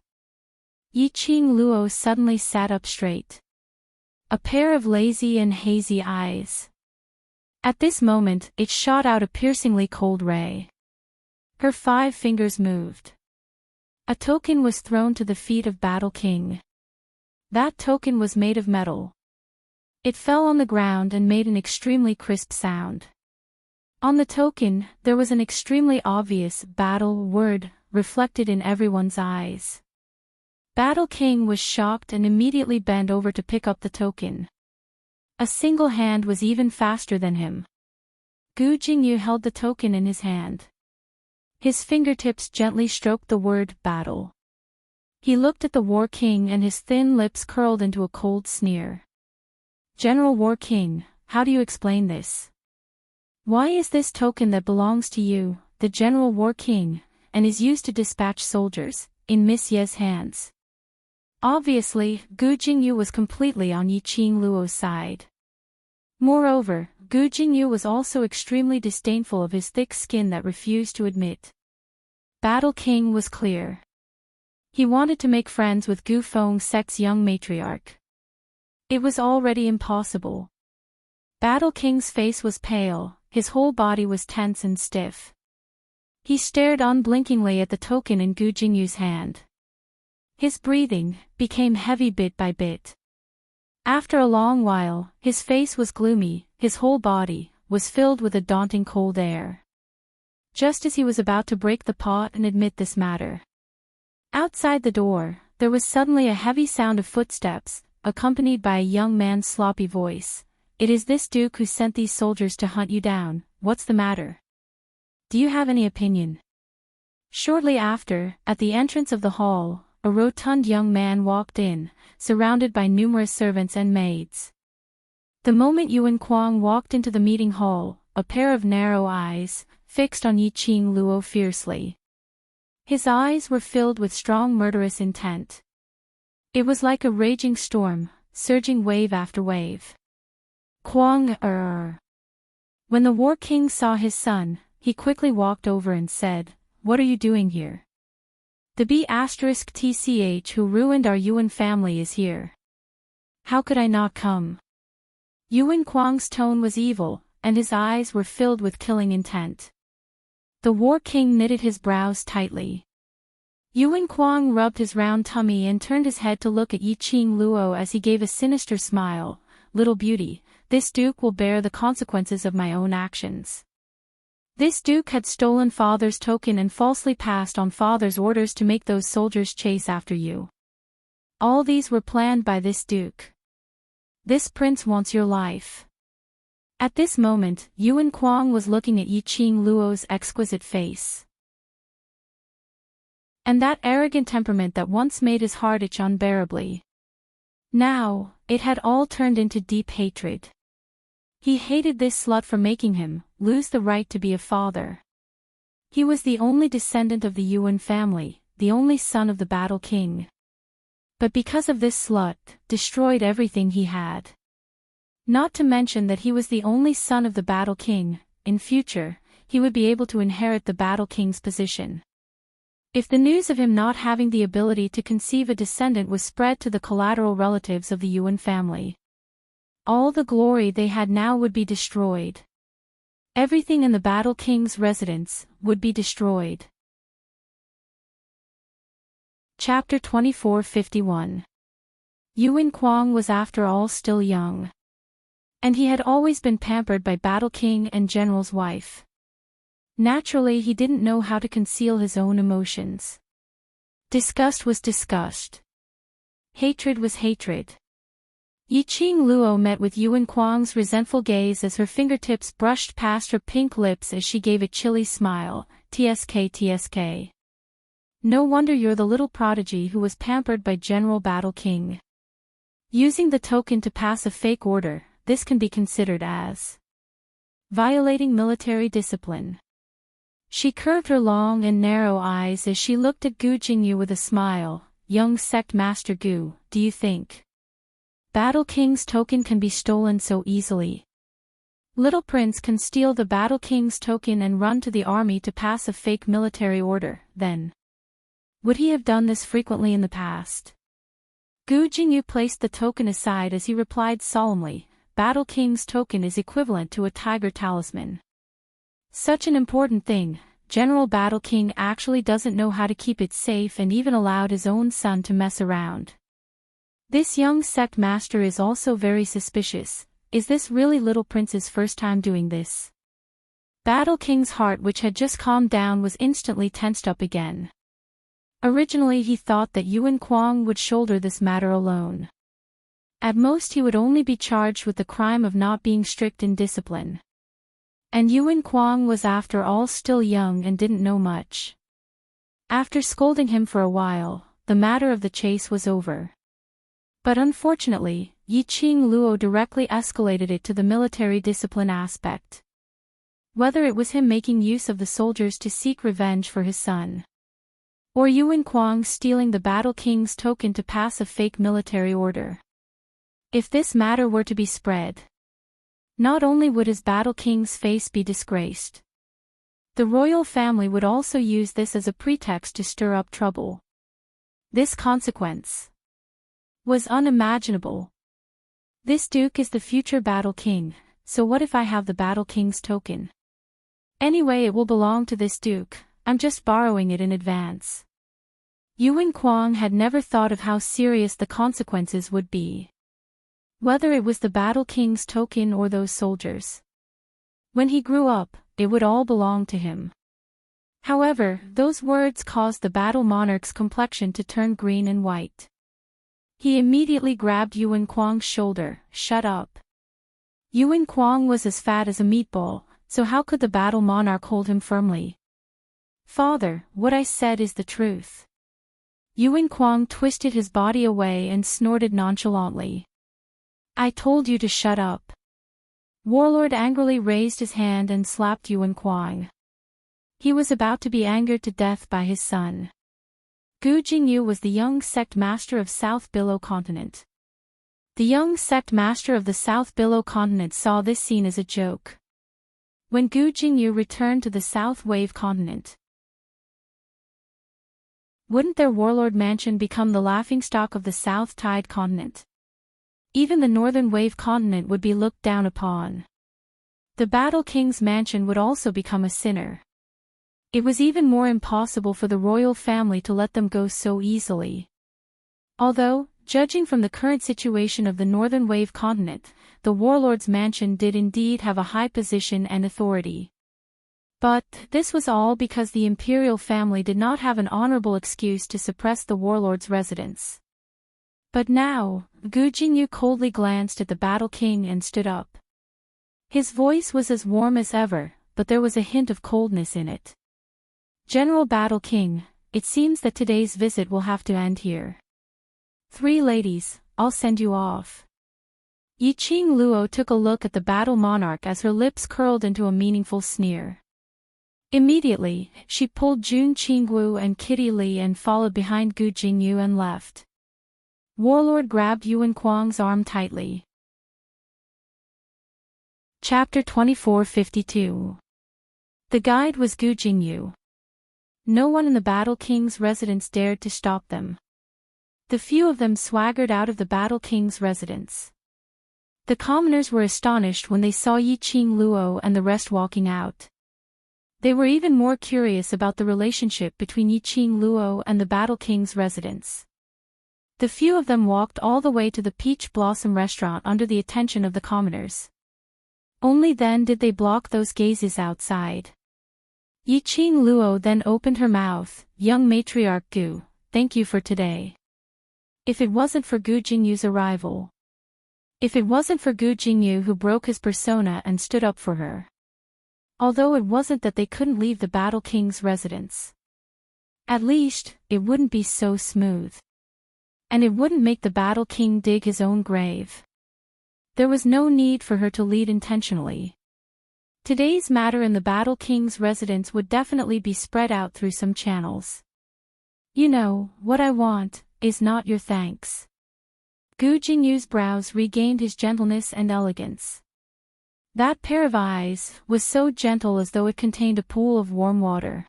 Yi Qing Luo suddenly sat up straight. A pair of lazy and hazy eyes. At this moment, it shot out a piercingly cold ray. Her 5 fingers moved. A token was thrown to the feet of Battle King. That token was made of metal. It fell on the ground and made an extremely crisp sound. On the token, there was an extremely obvious battle word reflected in everyone's eyes. Battle King was shocked and immediately bent over to pick up the token. A single hand was even faster than him. Gu Jingyu held the token in his hand. His fingertips gently stroked the word battle. He looked at the War King and his thin lips curled into a cold sneer. General War King, how do you explain this? Why is this token that belongs to you, the General War King, and is used to dispatch soldiers, in Miss Ye's hands? Obviously, Gu Jingyu was completely on Yi Qing Luo's side. Moreover, Gu Jingyu was also extremely disdainful of his thick skin that refused to admit. Battle King was clear. He wanted to make friends with Gu Feng Sect's young matriarch. It was already impossible. Battle King's face was pale, his whole body was tense and stiff. He stared unblinkingly at the token in Gu Jingyu's hand. His breathing became heavy bit by bit. After a long while, his face was gloomy, his whole body was filled with a daunting cold air. Just as he was about to break the pot and admit this matter. Outside the door, there was suddenly a heavy sound of footsteps, accompanied by a young man's sloppy voice. It is this Duke who sent these soldiers to hunt you down. What's the matter? Do you have any opinion? Shortly after, at the entrance of the hall, a rotund young man walked in, surrounded by numerous servants and maids. The moment Yuan Kuang walked into the meeting hall, a pair of narrow eyes fixed on Yi Qing Luo fiercely. His eyes were filled with strong murderous intent. It was like a raging storm, surging wave after wave. Kuang. When the War King saw his son, he quickly walked over and said, "What are you doing here? The B*TCH who ruined our Yuan family is here. How could I not come?" Yuan Kuang's tone was evil, and his eyes were filled with killing intent. The War King knitted his brows tightly. Yuan Kuang rubbed his round tummy and turned his head to look at Yi Qing Luo as he gave a sinister smile. "Little beauty, this Duke will bear the consequences of my own actions." This Duke had stolen father's token and falsely passed on father's orders to make those soldiers chase after you. All these were planned by this Duke. This prince wants your life. At this moment, Yuan Kuang was looking at Yi Qing Luo's exquisite face. And that arrogant temperament that once made his heart itch unbearably. Now, it had all turned into deep hatred. He hated this slut for making him lose the right to be a father. He was the only descendant of the Yuan family, the only son of the Battle King. But because of this slut, destroyed everything he had. Not to mention that he was the only son of the Battle King. In future, he would be able to inherit the Battle King's position. If the news of him not having the ability to conceive a descendant was spread to the collateral relatives of the Yuan family, all the glory they had now would be destroyed. Everything in the Battle King's residence would be destroyed. Chapter 2451. Yuan Kuang was after all still young. And he had always been pampered by Battle King and General's wife. Naturally, he didn't know how to conceal his own emotions. Disgust was disgust. Hatred was hatred. Yi Qing Luo met with Yuan Kuang's resentful gaze as her fingertips brushed past her pink lips as she gave a chilly smile. TSK. No wonder you're the little prodigy who was pampered by General Battle King. Using the token to pass a fake order, this can be considered as violating military discipline. She curved her long and narrow eyes as she looked at Gu Jingyu with a smile. Young sect master Gu, do you think Battle King's token can be stolen so easily? Little Prince can steal the Battle King's token and run to the army to pass a fake military order, then. Would he have done this frequently in the past? Gu Jingyu placed the token aside as he replied solemnly, Battle King's token is equivalent to a tiger talisman. Such an important thing, General Battle King actually doesn't know how to keep it safe and even allowed his own son to mess around. This young sect master is also very suspicious. Is this really Little Prince's first time doing this? Battle King's heart, which had just calmed down, was instantly tensed up again. Originally he thought that Yuan Kuang would shoulder this matter alone. At most he would only be charged with the crime of not being strict in discipline. And Yuan Kuang was after all still young and didn't know much. After scolding him for a while, the matter of the chase was over. But unfortunately, Yiqing Luo directly escalated it to the military discipline aspect. Whether it was him making use of the soldiers to seek revenge for his son, or Yuan Kuang stealing the Battle King's token to pass a fake military order. If this matter were to be spread, not only would his Battle King's face be disgraced, the royal family would also use this as a pretext to stir up trouble. This consequence was unimaginable. This duke is the future Battle King, so what if I have the Battle King's token? Anyway, it will belong to this duke, I'm just borrowing it in advance. Yuan Kuang had never thought of how serious the consequences would be. Whether it was the Battle King's token or those soldiers. When he grew up, it would all belong to him. However, those words caused the battle monarch's complexion to turn green and white. He immediately grabbed Yuan Kuang's shoulder. Shut up. Yuan Kuang was as fat as a meatball, so how could the battle monarch hold him firmly? Father, what I said is the truth. Yuan Kuang twisted his body away and snorted nonchalantly. I told you to shut up. Warlord angrily raised his hand and slapped Yuan Kuang. He was about to be angered to death by his son. Gu Jingyu was the young sect master of South Billow Continent. The young sect master of the South Billow Continent saw this scene as a joke. When Gu Jingyu returned to the South Wave Continent, wouldn't their warlord mansion become the laughingstock of the South Tide Continent? Even the Northern Wave Continent would be looked down upon. The Battle King's mansion would also become a sinner. It was even more impossible for the royal family to let them go so easily. Although, judging from the current situation of the Northern Wave Continent, the warlord's mansion did indeed have a high position and authority. But, this was all because the imperial family did not have an honorable excuse to suppress the warlord's residence. But now, Gu Jingyu coldly glanced at the Battle King and stood up. His voice was as warm as ever, but there was a hint of coldness in it. General Battle King, it seems that today's visit will have to end here. 3 ladies, I'll send you off. Yiqing Luo took a look at the battle monarch as her lips curled into a meaningful sneer. Immediately, she pulled Jun Qinggu and Kitty Li and followed behind Gu Jingyu and left. Warlord grabbed Yuan Kuang's arm tightly. Chapter 2452. The guide was Gu Jingyu. No one in the Battle King's residence dared to stop them. The few of them swaggered out of the Battle King's residence. The commoners were astonished when they saw Yiqing Luo and the rest walking out. They were even more curious about the relationship between Yiqing Luo and the Battle King's residence. The few of them walked all the way to the Peach Blossom restaurant under the attention of the commoners. Only then did they block those gazes outside. Yiqing Luo then opened her mouth. Young matriarch Gu, thank you for today. If it wasn't for Gu Jingyu's arrival. If it wasn't for Gu Jingyu who broke his persona and stood up for her. Although it wasn't that they couldn't leave the Battle King's residence. At least, it wouldn't be so smooth. And it wouldn't make the Battle King dig his own grave. There was no need for her to lead intentionally. Today's matter in the Battle King's residence would definitely be spread out through some channels. You know, what I want, is not your thanks. Gu Jingyu's brows regained his gentleness and elegance. That pair of eyes was so gentle as though it contained a pool of warm water.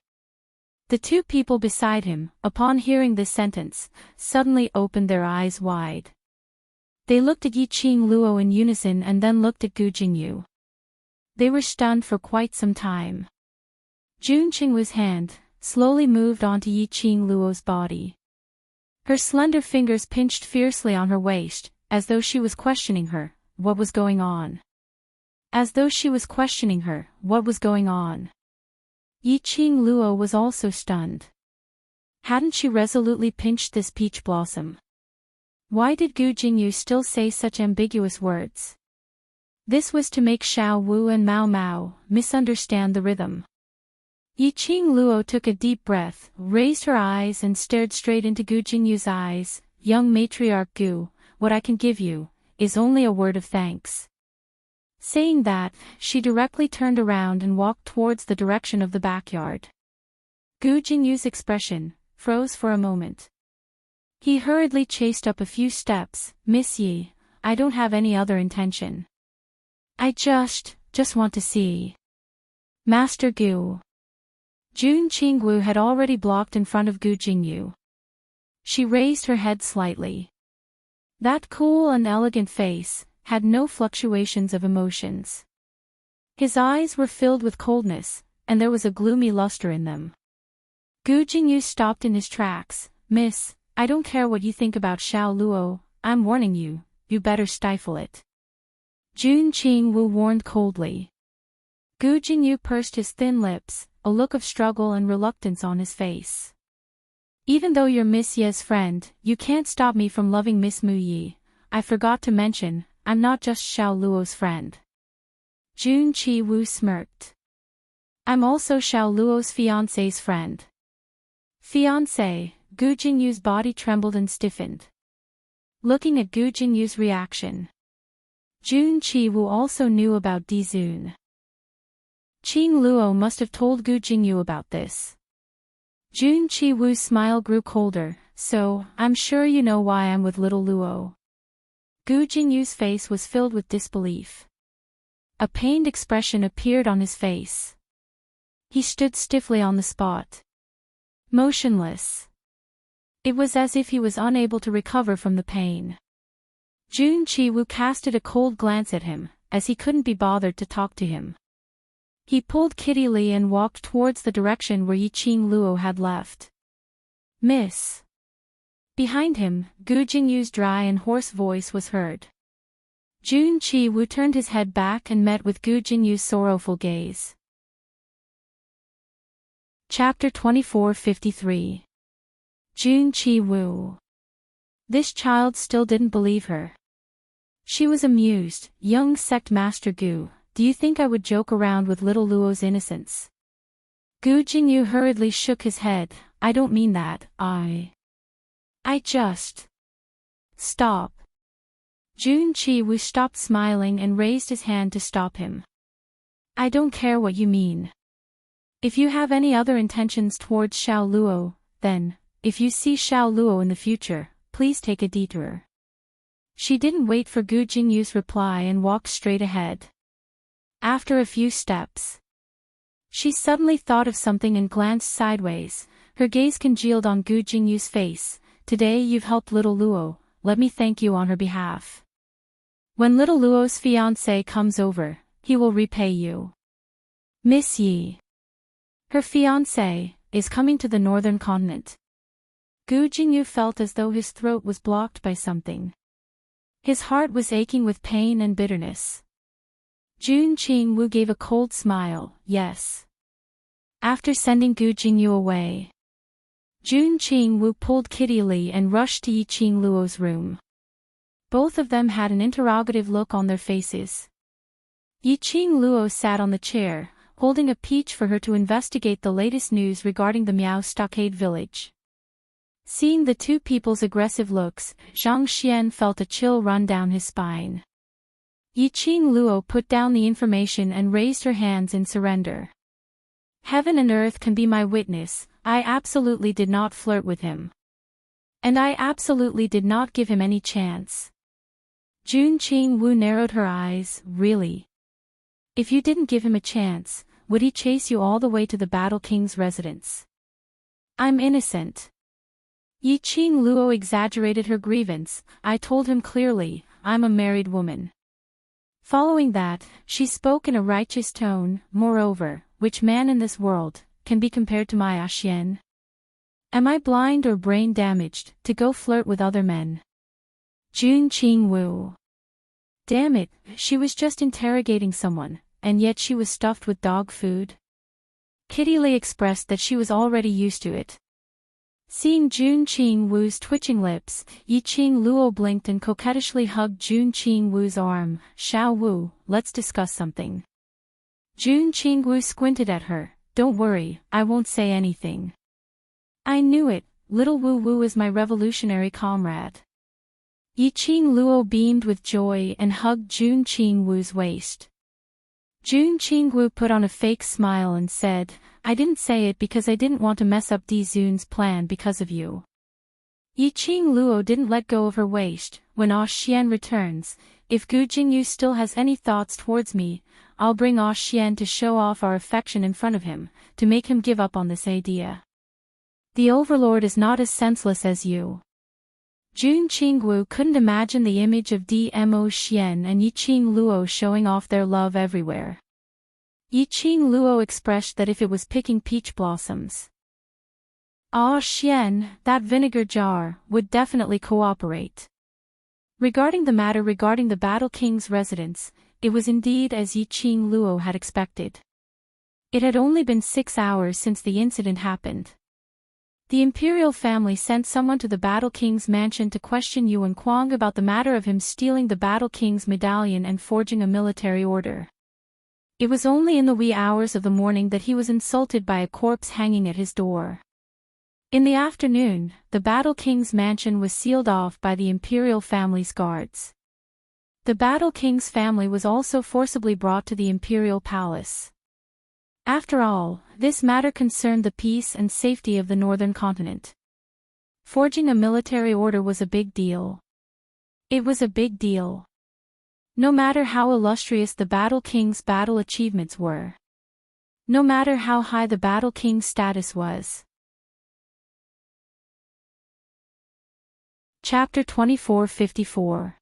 The 2 people beside him, upon hearing this sentence, suddenly opened their eyes wide. They looked at Yiqing Luo in unison and then looked at Gu Jingyu. They were stunned for quite some time. Jun Qingwu's hand slowly moved onto Yiqing Luo's body. Her slender fingers pinched fiercely on her waist, as though she was questioning her, what was going on. As though she was questioning her, what was going on. Yiqing Luo was also stunned. Hadn't she resolutely pinched this peach blossom? Why did Gu Jingyu still say such ambiguous words? This was to make Xiao Wu and Mao Mao misunderstand the rhythm. Yi Qing Luo took a deep breath, raised her eyes and stared straight into Gu Jingyu's eyes. Young matriarch Gu, what I can give you is only a word of thanks. Saying that, she directly turned around and walked towards the direction of the backyard. Gu Jingyu's expression froze for a moment. He hurriedly chased up a few steps. Miss Yi, I don't have any other intention. I just want to see Master Gu. Jun Qingwu had already blocked in front of Gu Jingyu. She raised her head slightly. That cool and elegant face had no fluctuations of emotions. His eyes were filled with coldness, and there was a gloomy luster in them. Gu Jingyu stopped in his tracks. Miss, I don't care what you think about Xiao Luo, I'm warning you, you better stifle it. Jun Qingwu warned coldly. Gu Jingyu pursed his thin lips, a look of struggle and reluctance on his face. Even though you're Miss Ye's friend, you can't stop me from loving Miss Mu Yi. I forgot to mention, I'm not just Xiao Luo's friend. Jun Qi-wu smirked. I'm also Xiao Luo's fiancé's friend. Fiancé, Gu Jingyu's body trembled and stiffened. Looking at Gu Jingyu's reaction, Jun Qi-wu also knew about Di Zun. Qing Luo must have told Gu Jingyu about this. Jun Qi-wu's smile grew colder. So, I'm sure you know why I'm with little Luo. Gu Jingyu's face was filled with disbelief. A pained expression appeared on his face. He stood stiffly on the spot, motionless. It was as if he was unable to recover from the pain. Jun Qi-wu casted a cold glance at him, as he couldn't be bothered to talk to him. He pulled Kitty Li and walked towards the direction where Yi Qing Luo had left. Miss. Behind him, Gu Jingyu's dry and hoarse voice was heard. Jun Qi-wu turned his head back and met with Gu Jingyu's sorrowful gaze. Chapter 2453. Jun Qi-wu. This child still didn't believe her. She was amused. Young sect master Gu, do you think I would joke around with little Luo's innocence? Gu Jingyu hurriedly shook his head. I don't mean that, I just... Stop. Jun Qi-wu stopped smiling and raised his hand to stop him. I don't care what you mean. If you have any other intentions towards Xiao Luo, then, if you see Xiao Luo in the future, please take a detour. She didn't wait for Gu Jingyu's reply and walked straight ahead. After a few steps, she suddenly thought of something and glanced sideways. Her gaze congealed on Gu Jingyu's face. Today you've helped little Luo, let me thank you on her behalf. When little Luo's fiancé comes over, he will repay you. Miss Yi. Her fiancé is coming to the northern continent. Gu Jingyu felt as though his throat was blocked by something. His heart was aching with pain and bitterness. Jun Qi-wu gave a cold smile. Yes. After sending Gu Jingyu away, Jun Qi-wu pulled Kitty Li and rushed to Yi Qing Luo's room. Both of them had an interrogative look on their faces. Yi Qing Luo sat on the chair, holding a peach for her to investigate the latest news regarding the Miao Stockade village. Seeing the two people's aggressive looks, Zhang Xian felt a chill run down his spine. Yi Qing Luo put down the information and raised her hands in surrender. Heaven and earth can be my witness, I absolutely did not flirt with him. And I absolutely did not give him any chance. Jun Qi-wu narrowed her eyes. Really? If you didn't give him a chance, would he chase you all the way to the Battle King's residence? I'm innocent. Yi Qing Luo exaggerated her grievance. I told him clearly, I'm a married woman. Following that, she spoke in a righteous tone. Moreover, which man in this world can be compared to my Xian? Am I blind or brain damaged to go flirt with other men? Jun Qi-wu. Damn it, she was just interrogating someone, and yet she was stuffed with dog food. Kitty Li expressed that she was already used to it. Seeing Jun Qingwu's twitching lips, Yi Qing Luo blinked and coquettishly hugged Jun Qingwu's arm. "Xiao Wu, let's discuss something." Jun Qingwu squinted at her. "Don't worry, I won't say anything." "I knew it, little Wu Wu is my revolutionary comrade." Yi Qing Luo beamed with joy and hugged Jun Qingwu's waist. Jun Qingwu put on a fake smile and said, "I didn't say it because I didn't want to mess up Di Zun's plan because of you." Yi Qing Luo didn't let go of her waist. "When Ah Xian returns, if Gu Jingyu still has any thoughts towards me, I'll bring Ah Xian to show off our affection in front of him, to make him give up on this idea. The overlord is not as senseless as you." Jun Qingwu couldn't imagine the image of Dmo Xian and Yi Qing Luo showing off their love everywhere. Yi Qing Luo expressed that if it was picking peach blossoms, Ah Xian, that vinegar jar, would definitely cooperate. Regarding the Battle King's residence, it was indeed as Yi Qing Luo had expected. It had only been 6 hours since the incident happened. The imperial family sent someone to the Battle King's mansion to question Yuan Kuang about the matter of him stealing the Battle King's medallion and forging a military order. It was only in the wee hours of the morning that he was insulted by a corpse hanging at his door. In the afternoon, the Battle King's mansion was sealed off by the imperial family's guards. The Battle King's family was also forcibly brought to the imperial palace. After all, this matter concerned the peace and safety of the northern continent. Forging a military order was a big deal. It was a big deal. No matter how illustrious the Battle King's battle achievements were. No matter how high the Battle King's status was. Chapter 2454.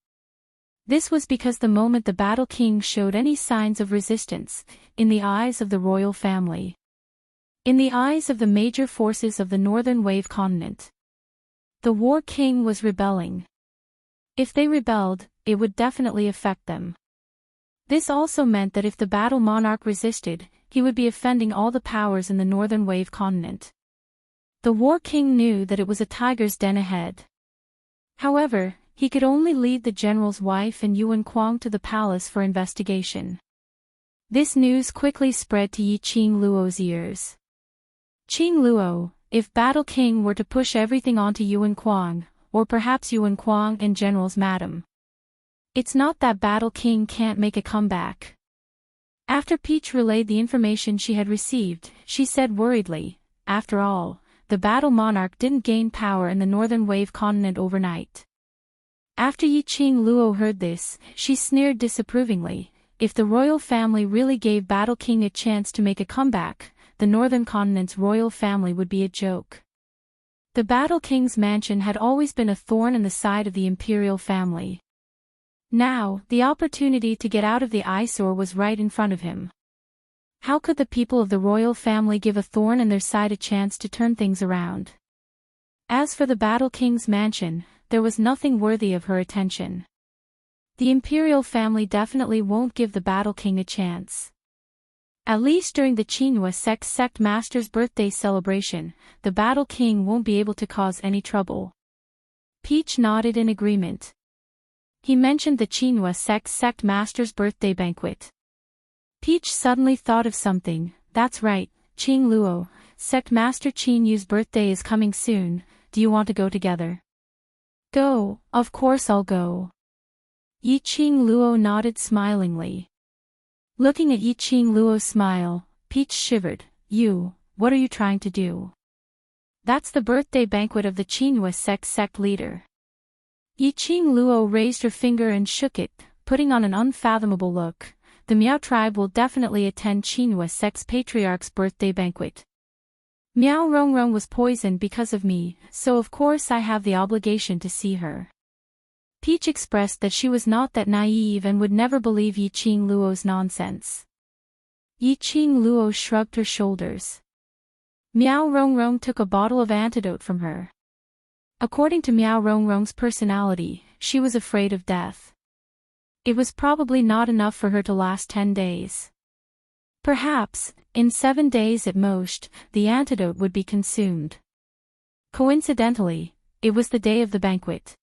This was because the moment the Battle King showed any signs of resistance, in the eyes of the royal family, in the eyes of the major forces of the Northern Wave continent, the War King was rebelling. If they rebelled, it would definitely affect them. This also meant that if the Battle Monarch resisted, he would be offending all the powers in the Northern Wave continent. The War King knew that it was a tiger's den ahead. However, he could only lead the general's wife and Yuan Kuang to the palace for investigation. This news quickly spread to Yi Qing Luo's ears. "Qing Luo, if Battle King were to push everything onto Yuan Kuang, or perhaps Yuan Kuang and general's madam. It's not that Battle King can't make a comeback." After Peach relayed the information she had received, she said worriedly, "After all, the Battle Monarch didn't gain power in the Northern Wave continent overnight." After Yi Qing Luo heard this, she sneered disapprovingly. If the royal family really gave Battle King a chance to make a comeback, the Northern Continent's royal family would be a joke. The Battle King's mansion had always been a thorn in the side of the imperial family. Now, the opportunity to get out of the eyesore was right in front of him. How could the people of the royal family give a thorn in their side a chance to turn things around? As for the Battle King's mansion, there was nothing worthy of her attention. The imperial family definitely won't give the Battle King a chance. At least during the Qinhua sect master's birthday celebration, the Battle King won't be able to cause any trouble. Peach nodded in agreement. He mentioned the Qinhua sect master's birthday banquet. Peach suddenly thought of something. "That's right, Qing Luo, sect master Qin Yu's birthday is coming soon, do you want to go together?" "Go, of course I'll go." Yi Qing Luo nodded smilingly. Looking at Yi Qing Luo's smile, Peach shivered. "You, what are you trying to do?" "That's the birthday banquet of the Qinhua sect leader." Yi Qing Luo raised her finger and shook it, putting on an unfathomable look. "The Miao tribe will definitely attend Qinhua sect's patriarch's birthday banquet. Miao Rongrong was poisoned because of me, so of course I have the obligation to see her." Peach expressed that she was not that naive and would never believe Yi Qing Luo's nonsense. Yi Qing Luo shrugged her shoulders. Miao Rongrong took a bottle of antidote from her. According to Miao Rongrong's personality, she was afraid of death. It was probably not enough for her to last 10 days. Perhaps, in 7 days at most, the antidote would be consumed. Coincidentally, it was the day of the banquet.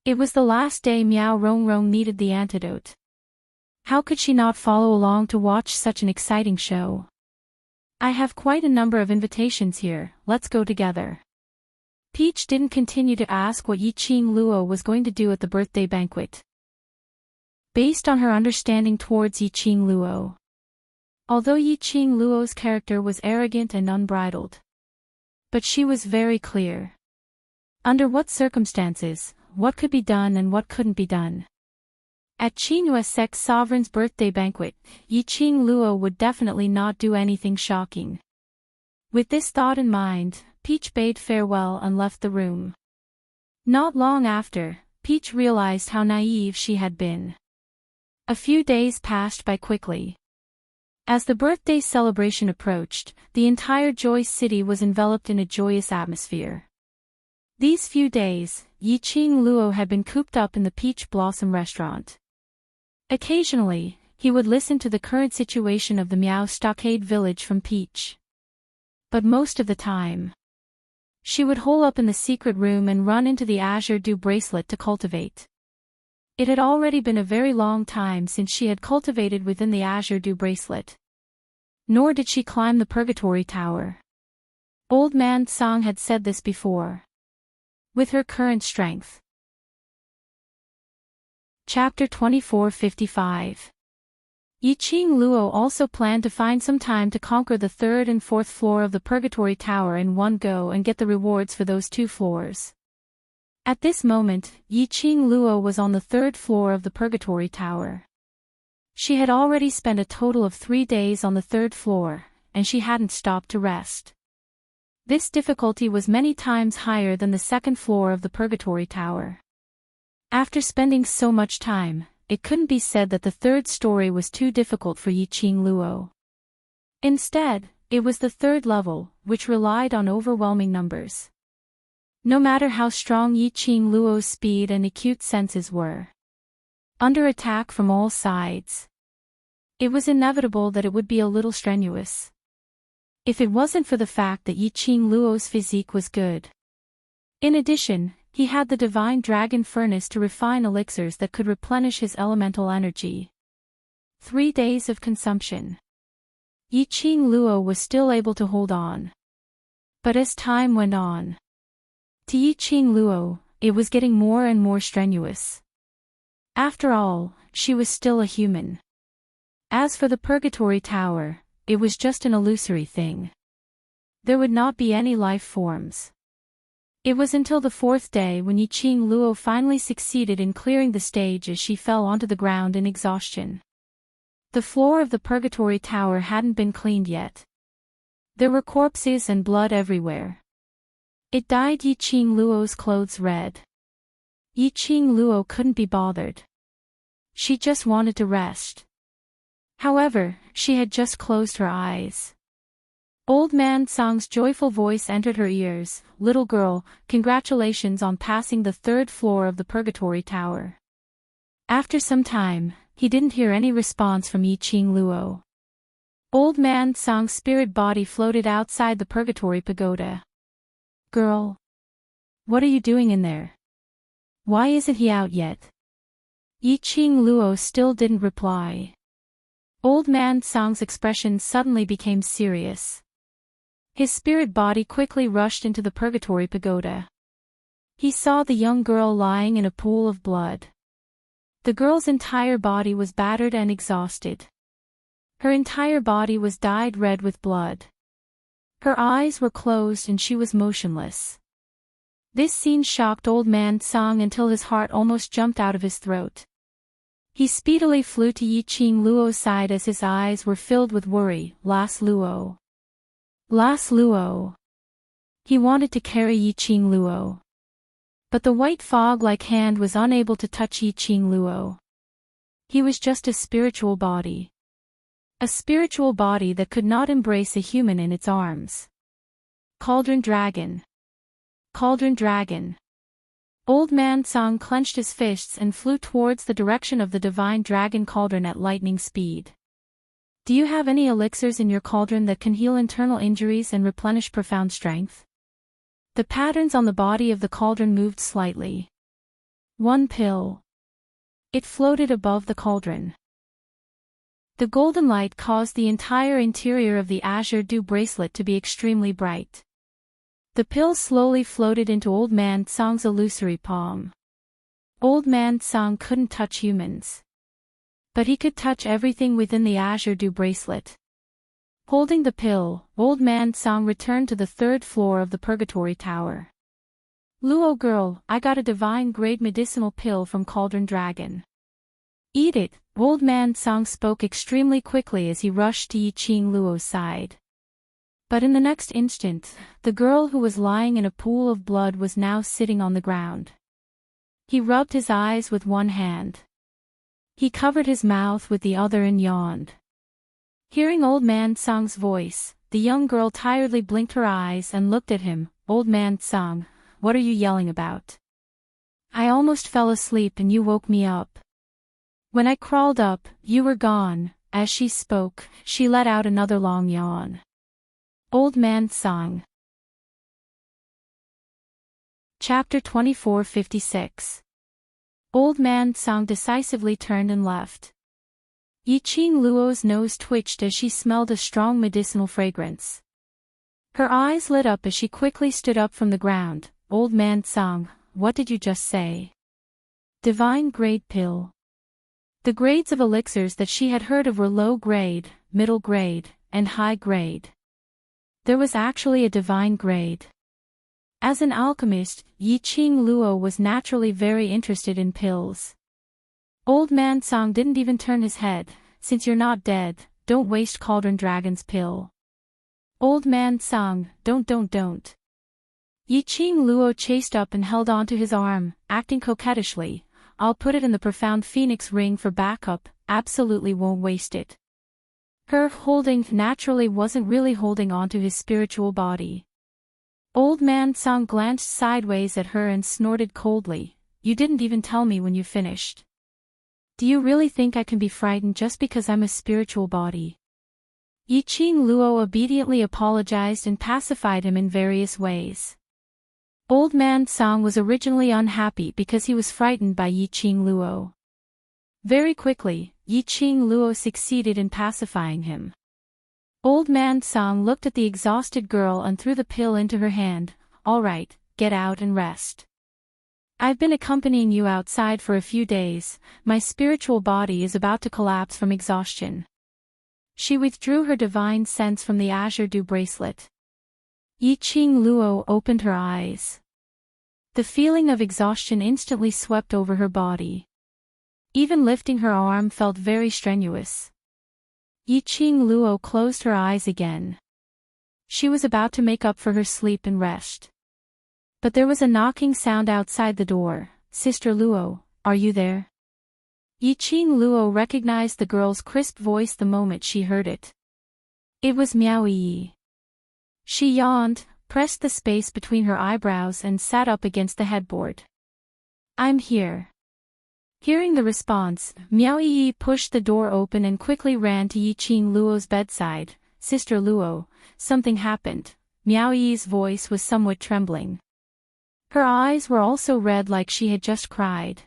It was the last day Miao Rongrong needed the antidote. How could she not follow along to watch such an exciting show? I have quite a number of invitations here, let's go together. Peach didn't continue to ask what Yiqing Luo was going to do at the birthday banquet. Based on her understanding towards Yiqing Luo. Although Yiqing Luo's character was arrogant and unbridled. But she was very clear. Under what circumstances, what could be done and what couldn't be done. At Qinghua Sect's sovereign's birthday banquet, Yiqing Luo would definitely not do anything shocking. With this thought in mind, Peach bade farewell and left the room. Not long after, Peach realized how naive she had been. A few days passed by quickly. As the birthday celebration approached, the entire Joy City was enveloped in a joyous atmosphere. These few days, Yiqing Luo had been cooped up in the Peach Blossom restaurant. Occasionally, he would listen to the current situation of the Miao Stockade village from Peach. But most of the time, she would hole up in the secret room and run into the Azure Dew bracelet to cultivate. It had already been a very long time since she had cultivated within the Azure Dew bracelet. Nor did she climb the Purgatory Tower. Old Man Song had said this before. With her current strength. Chapter 2455. Yiqing Luo also planned to find some time to conquer the third and fourth floor of the Purgatory Tower in one go and get the rewards for those two floors. At this moment, Yiqing Luo was on the third floor of the Purgatory Tower. She had already spent a total of 3 days on the third floor, and she hadn't stopped to rest. This difficulty was many times higher than the second floor of the Purgatory Tower. After spending so much time, it couldn't be said that the third story was too difficult for Yiqing Luo. Instead, it was the third level, which relied on overwhelming numbers. No matter how strong Yiqing Luo's speed and acute senses were under attack from all sides, it was inevitable that it would be a little strenuous. If it wasn't for the fact that Yiqing Luo's physique was good. In addition, he had the divine dragon furnace to refine elixirs that could replenish his elemental energy. 3 days of consumption. Yiqing Luo was still able to hold on. But as time went on, to Yiqing Luo, it was getting more and more strenuous. After all, she was still a human. As for the Purgatory Tower, it was just an illusory thing. There would not be any life forms. It was until the 4th day when Yiqing Luo finally succeeded in clearing the stage as she fell onto the ground in exhaustion. The floor of the Purgatory Tower hadn't been cleaned yet. There were corpses and blood everywhere. It dyed Yiqing Luo's clothes red. Yiqing Luo couldn't be bothered. She just wanted to rest. However, she had just closed her eyes. Old Man Song's joyful voice entered her ears. "Little girl, congratulations on passing the 3rd floor of the Purgatory Tower." After some time, he didn't hear any response from Yiqing Luo. Old Man Song's spirit body floated outside the Purgatory Pagoda. "Girl, what are you doing in there? Why isn't he out yet?" Yiqing Luo still didn't reply. Old Man Song's expression suddenly became serious. His spirit body quickly rushed into the Purgatory Pagoda. He saw the young girl lying in a pool of blood. The girl's entire body was battered and exhausted. Her entire body was dyed red with blood. Her eyes were closed and she was motionless. This scene shocked Old Man Song until his heart almost jumped out of his throat. He speedily flew to Yiqing Luo's side as his eyes were filled with worry. Las Luo. Las Luo. He wanted to carry Yiqing Luo. But the white fog-like hand was unable to touch Yiqing Luo. He was just a spiritual body. A spiritual body that could not embrace a human in its arms. Cauldron Dragon. Cauldron Dragon. Old Man Song clenched his fists and flew towards the direction of the divine dragon cauldron at lightning speed. "Do you have any elixirs in your cauldron that can heal internal injuries and replenish profound strength?" The patterns on the body of the cauldron moved slightly. One pill. It floated above the cauldron. The golden light caused the entire interior of the azure dew bracelet to be extremely bright. The pill slowly floated into Old Man Tsang's illusory palm. Old Man Tsang couldn't touch humans. But he could touch everything within the azure dew bracelet. Holding the pill, Old Man Tsang returned to the 3rd floor of the Purgatory Tower. Luo girl, I got a divine-grade medicinal pill from Cauldron Dragon. Eat it, Old Man Tsang spoke extremely quickly as he rushed to Yiqing Luo's side. But in the next instant, the girl who was lying in a pool of blood was now sitting on the ground. He rubbed his eyes with one hand. He covered his mouth with the other and yawned. Hearing Old Man Tsang's voice, the young girl tiredly blinked her eyes and looked at him. Old Man Tsang, what are you yelling about? I almost fell asleep and you woke me up. When I crawled up, you were gone. As she spoke, she let out another long yawn. Old Man Tsang. Chapter 2456. Old Man Tsang decisively turned and left. Yiqing Luo's nose twitched as she smelled a strong medicinal fragrance. Her eyes lit up as she quickly stood up from the ground. Old Man Tsang, what did you just say? Divine grade pill. The grades of elixirs that she had heard of were low grade, middle grade, and high grade. There was actually a divine grade. As an alchemist, Yiqing Luo was naturally very interested in pills. Old Man Tsang didn't even turn his head. Since you're not dead, don't waste Cauldron Dragon's pill. Old Man Tsang, don't. Yiqing Luo chased up and held onto his arm, acting coquettishly. I'll put it in the profound phoenix ring for backup, absolutely won't waste it. Her holding naturally wasn't really holding onto his spiritual body. Old Man Tsang glanced sideways at her and snorted coldly. You didn't even tell me when you finished. Do you really think I can be frightened just because I'm a spiritual body? Yiqing Luo obediently apologized and pacified him in various ways. Old Man Tsang was originally unhappy because he was frightened by Yiqing Luo. Very quickly, Yiqing Luo succeeded in pacifying him. Old Man Tsang looked at the exhausted girl and threw the pill into her hand. All right, get out and rest. I've been accompanying you outside for a few days. My spiritual body is about to collapse from exhaustion. She withdrew her divine sense from the azure dew bracelet. Yiqing Luo opened her eyes. The feeling of exhaustion instantly swept over her body. Even lifting her arm felt very strenuous. Yiqing Luo closed her eyes again. She was about to make up for her sleep and rest. But there was a knocking sound outside the door. Sister Luo, are you there? Yiqing Luo recognized the girl's crisp voice the moment she heard it. It was Miao Yi. She yawned, pressed the space between her eyebrows and sat up against the headboard. I'm here. Hearing the response, Miao Yi pushed the door open and quickly ran to Yiqing Luo's bedside. Sister Luo, something happened. Miao Yi's voice was somewhat trembling. Her eyes were also red like she had just cried.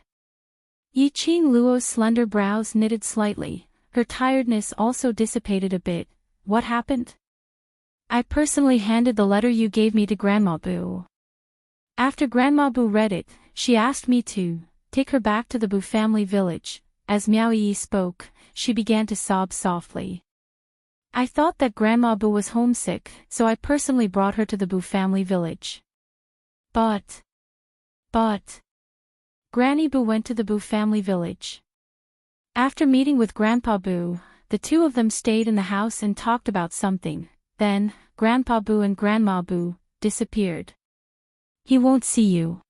Yiqing Luo's slender brows knitted slightly. Her tiredness also dissipated a bit. What happened? I personally handed the letter you gave me to Grandma Bu. After Grandma Bu read it, she asked me to take her back to the Bu family village. As Miao Yi spoke, she began to sob softly. I thought that Grandma Bu was homesick, so I personally brought her to the Bu family village. But Granny Bu went to the Bu family village. After meeting with Grandpa Bu, the two of them stayed in the house and talked about something. Then, Grandpa Bu and Grandma Bu disappeared. He won't see you.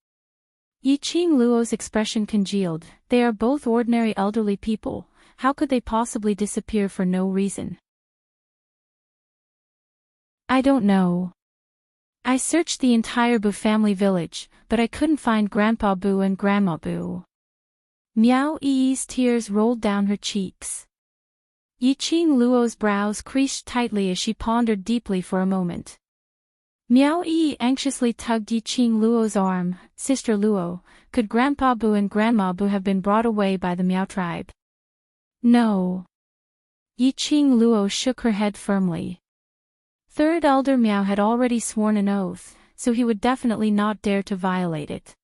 Yiqing Luo's expression congealed. They are both ordinary elderly people. How could they possibly disappear for no reason? I don't know. I searched the entire Bu family village, but I couldn't find Grandpa Bu and Grandma Bu. Miao Yi's tears rolled down her cheeks. Yiqing Luo's brows creased tightly as she pondered deeply for a moment. Miao Yi anxiously tugged Yiqing Luo's arm. Sister Luo, could Grandpa Bu and Grandma Bu have been brought away by the Miao tribe? No. Yiqing Luo shook her head firmly. Third Elder Miao had already sworn an oath, so he would definitely not dare to violate it.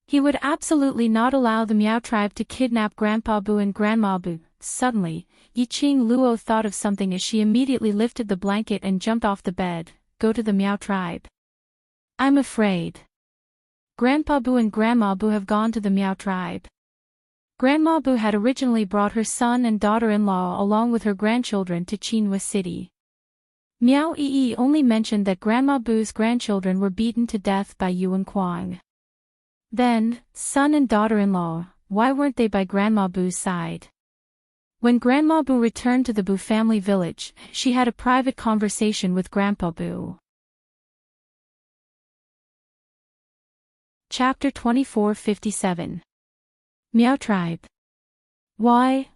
He would absolutely not allow the Miao tribe to kidnap Grandpa Bu and Grandma Bu. Suddenly, Yiqing Luo thought of something as she immediately lifted the blanket and jumped off the bed. Go to the Miao tribe. I'm afraid. Grandpa Bu and Grandma Bu have gone to the Miao tribe. Grandma Bu had originally brought her son and daughter-in-law along with her grandchildren to Qinhua City. Miao Yi only mentioned that Grandma Bu's grandchildren were beaten to death by Yuan Kuang. Then, son and daughter-in-law, why weren't they by Grandma Bu's side? When Grandma Bu returned to the Bu family village, she had a private conversation with Grandpa Bu. Chapter 2457. Miao Tribe. Why?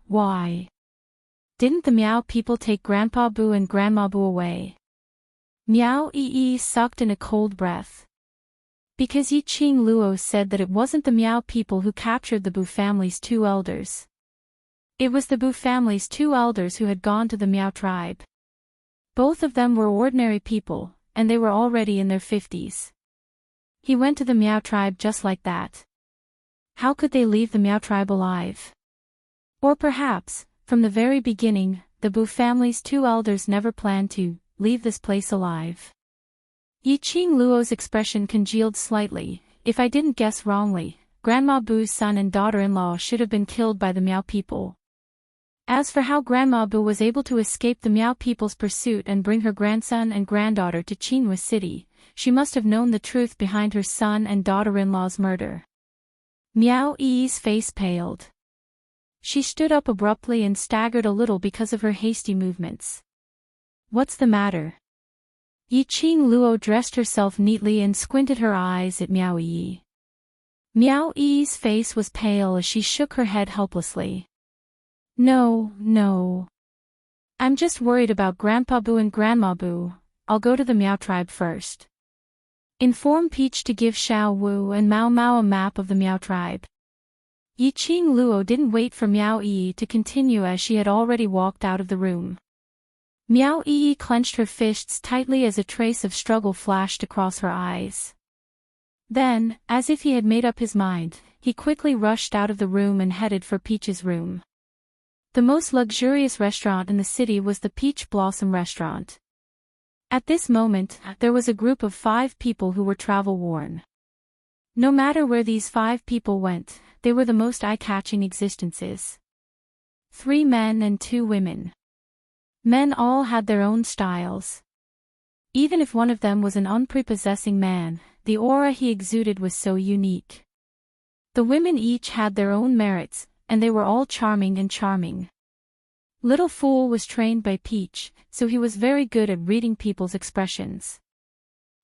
Didn't the Miao people take Grandpa Bu and Grandma Bu away? Miao Yi sucked in a cold breath. Because Yiqing Luo said that it wasn't the Miao people who captured the Bu family's 2 elders. It was the Bu family's 2 elders who had gone to the Miao tribe. Both of them were ordinary people, and they were already in their 50s. He went to the Miao tribe just like that. How could they leave the Miao tribe alive? Or perhaps, from the very beginning, the Bu family's 2 elders never planned to leave this place alive. Yiqing Luo's expression congealed slightly. If I didn't guess wrongly, Grandma Bu's son and daughter-in-law should have been killed by the Miao people. As for how Grandma Bu was able to escape the Miao people's pursuit and bring her grandson and granddaughter to Qinhua City, she must have known the truth behind her son and daughter-in-law's murder. Miao Yi's face paled. She stood up abruptly and staggered a little because of her hasty movements. What's the matter? Yiqing Luo dressed herself neatly and squinted her eyes at Miao Yi. Miao Yi's face was pale as she shook her head helplessly. No. I'm just worried about Grandpa Bu and Grandma Bu. I'll go to the Miao tribe first. Inform Peach to give Xiao Wu and Mao Mao a map of the Miao tribe. Yiqing Luo didn't wait for Miao Yi to continue as she had already walked out of the room. Miao Yi clenched her fists tightly as a trace of struggle flashed across her eyes. Then, as if he had made up his mind, he quickly rushed out of the room and headed for Peach's room. The most luxurious restaurant in the city was the Peach Blossom restaurant. At this moment, there was a group of 5 people who were travel-worn. No matter where these 5 people went, they were the most eye-catching existences. 3 men and 2 women. Men all had their own styles. Even if one of them was an unprepossessing man, the aura he exuded was so unique. The women each had their own merits, and they were all charming. Little Fool was trained by Peach, so he was very good at reading people's expressions.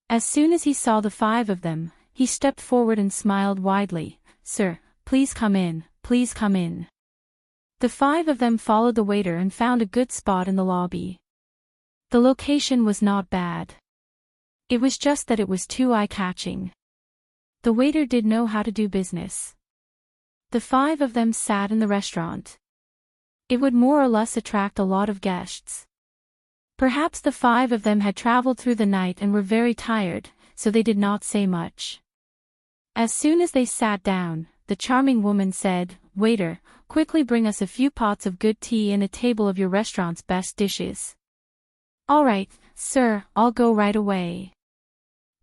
As soon as he saw the 5 of them, he stepped forward and smiled widely. "Sir, please come in. The 5 of them followed the waiter and found a good spot in the lobby. The location was not bad. It was just that it was too eye-catching. The waiter did know how to do business. The 5 of them sat in the restaurant. It would more or less attract a lot of guests. Perhaps the 5 of them had traveled through the night and were very tired, so they did not say much. As soon as they sat down, the charming woman said, "Waiter, quickly bring us a few pots of good tea and a table of your restaurant's best dishes." "All right, sir, I'll go right away."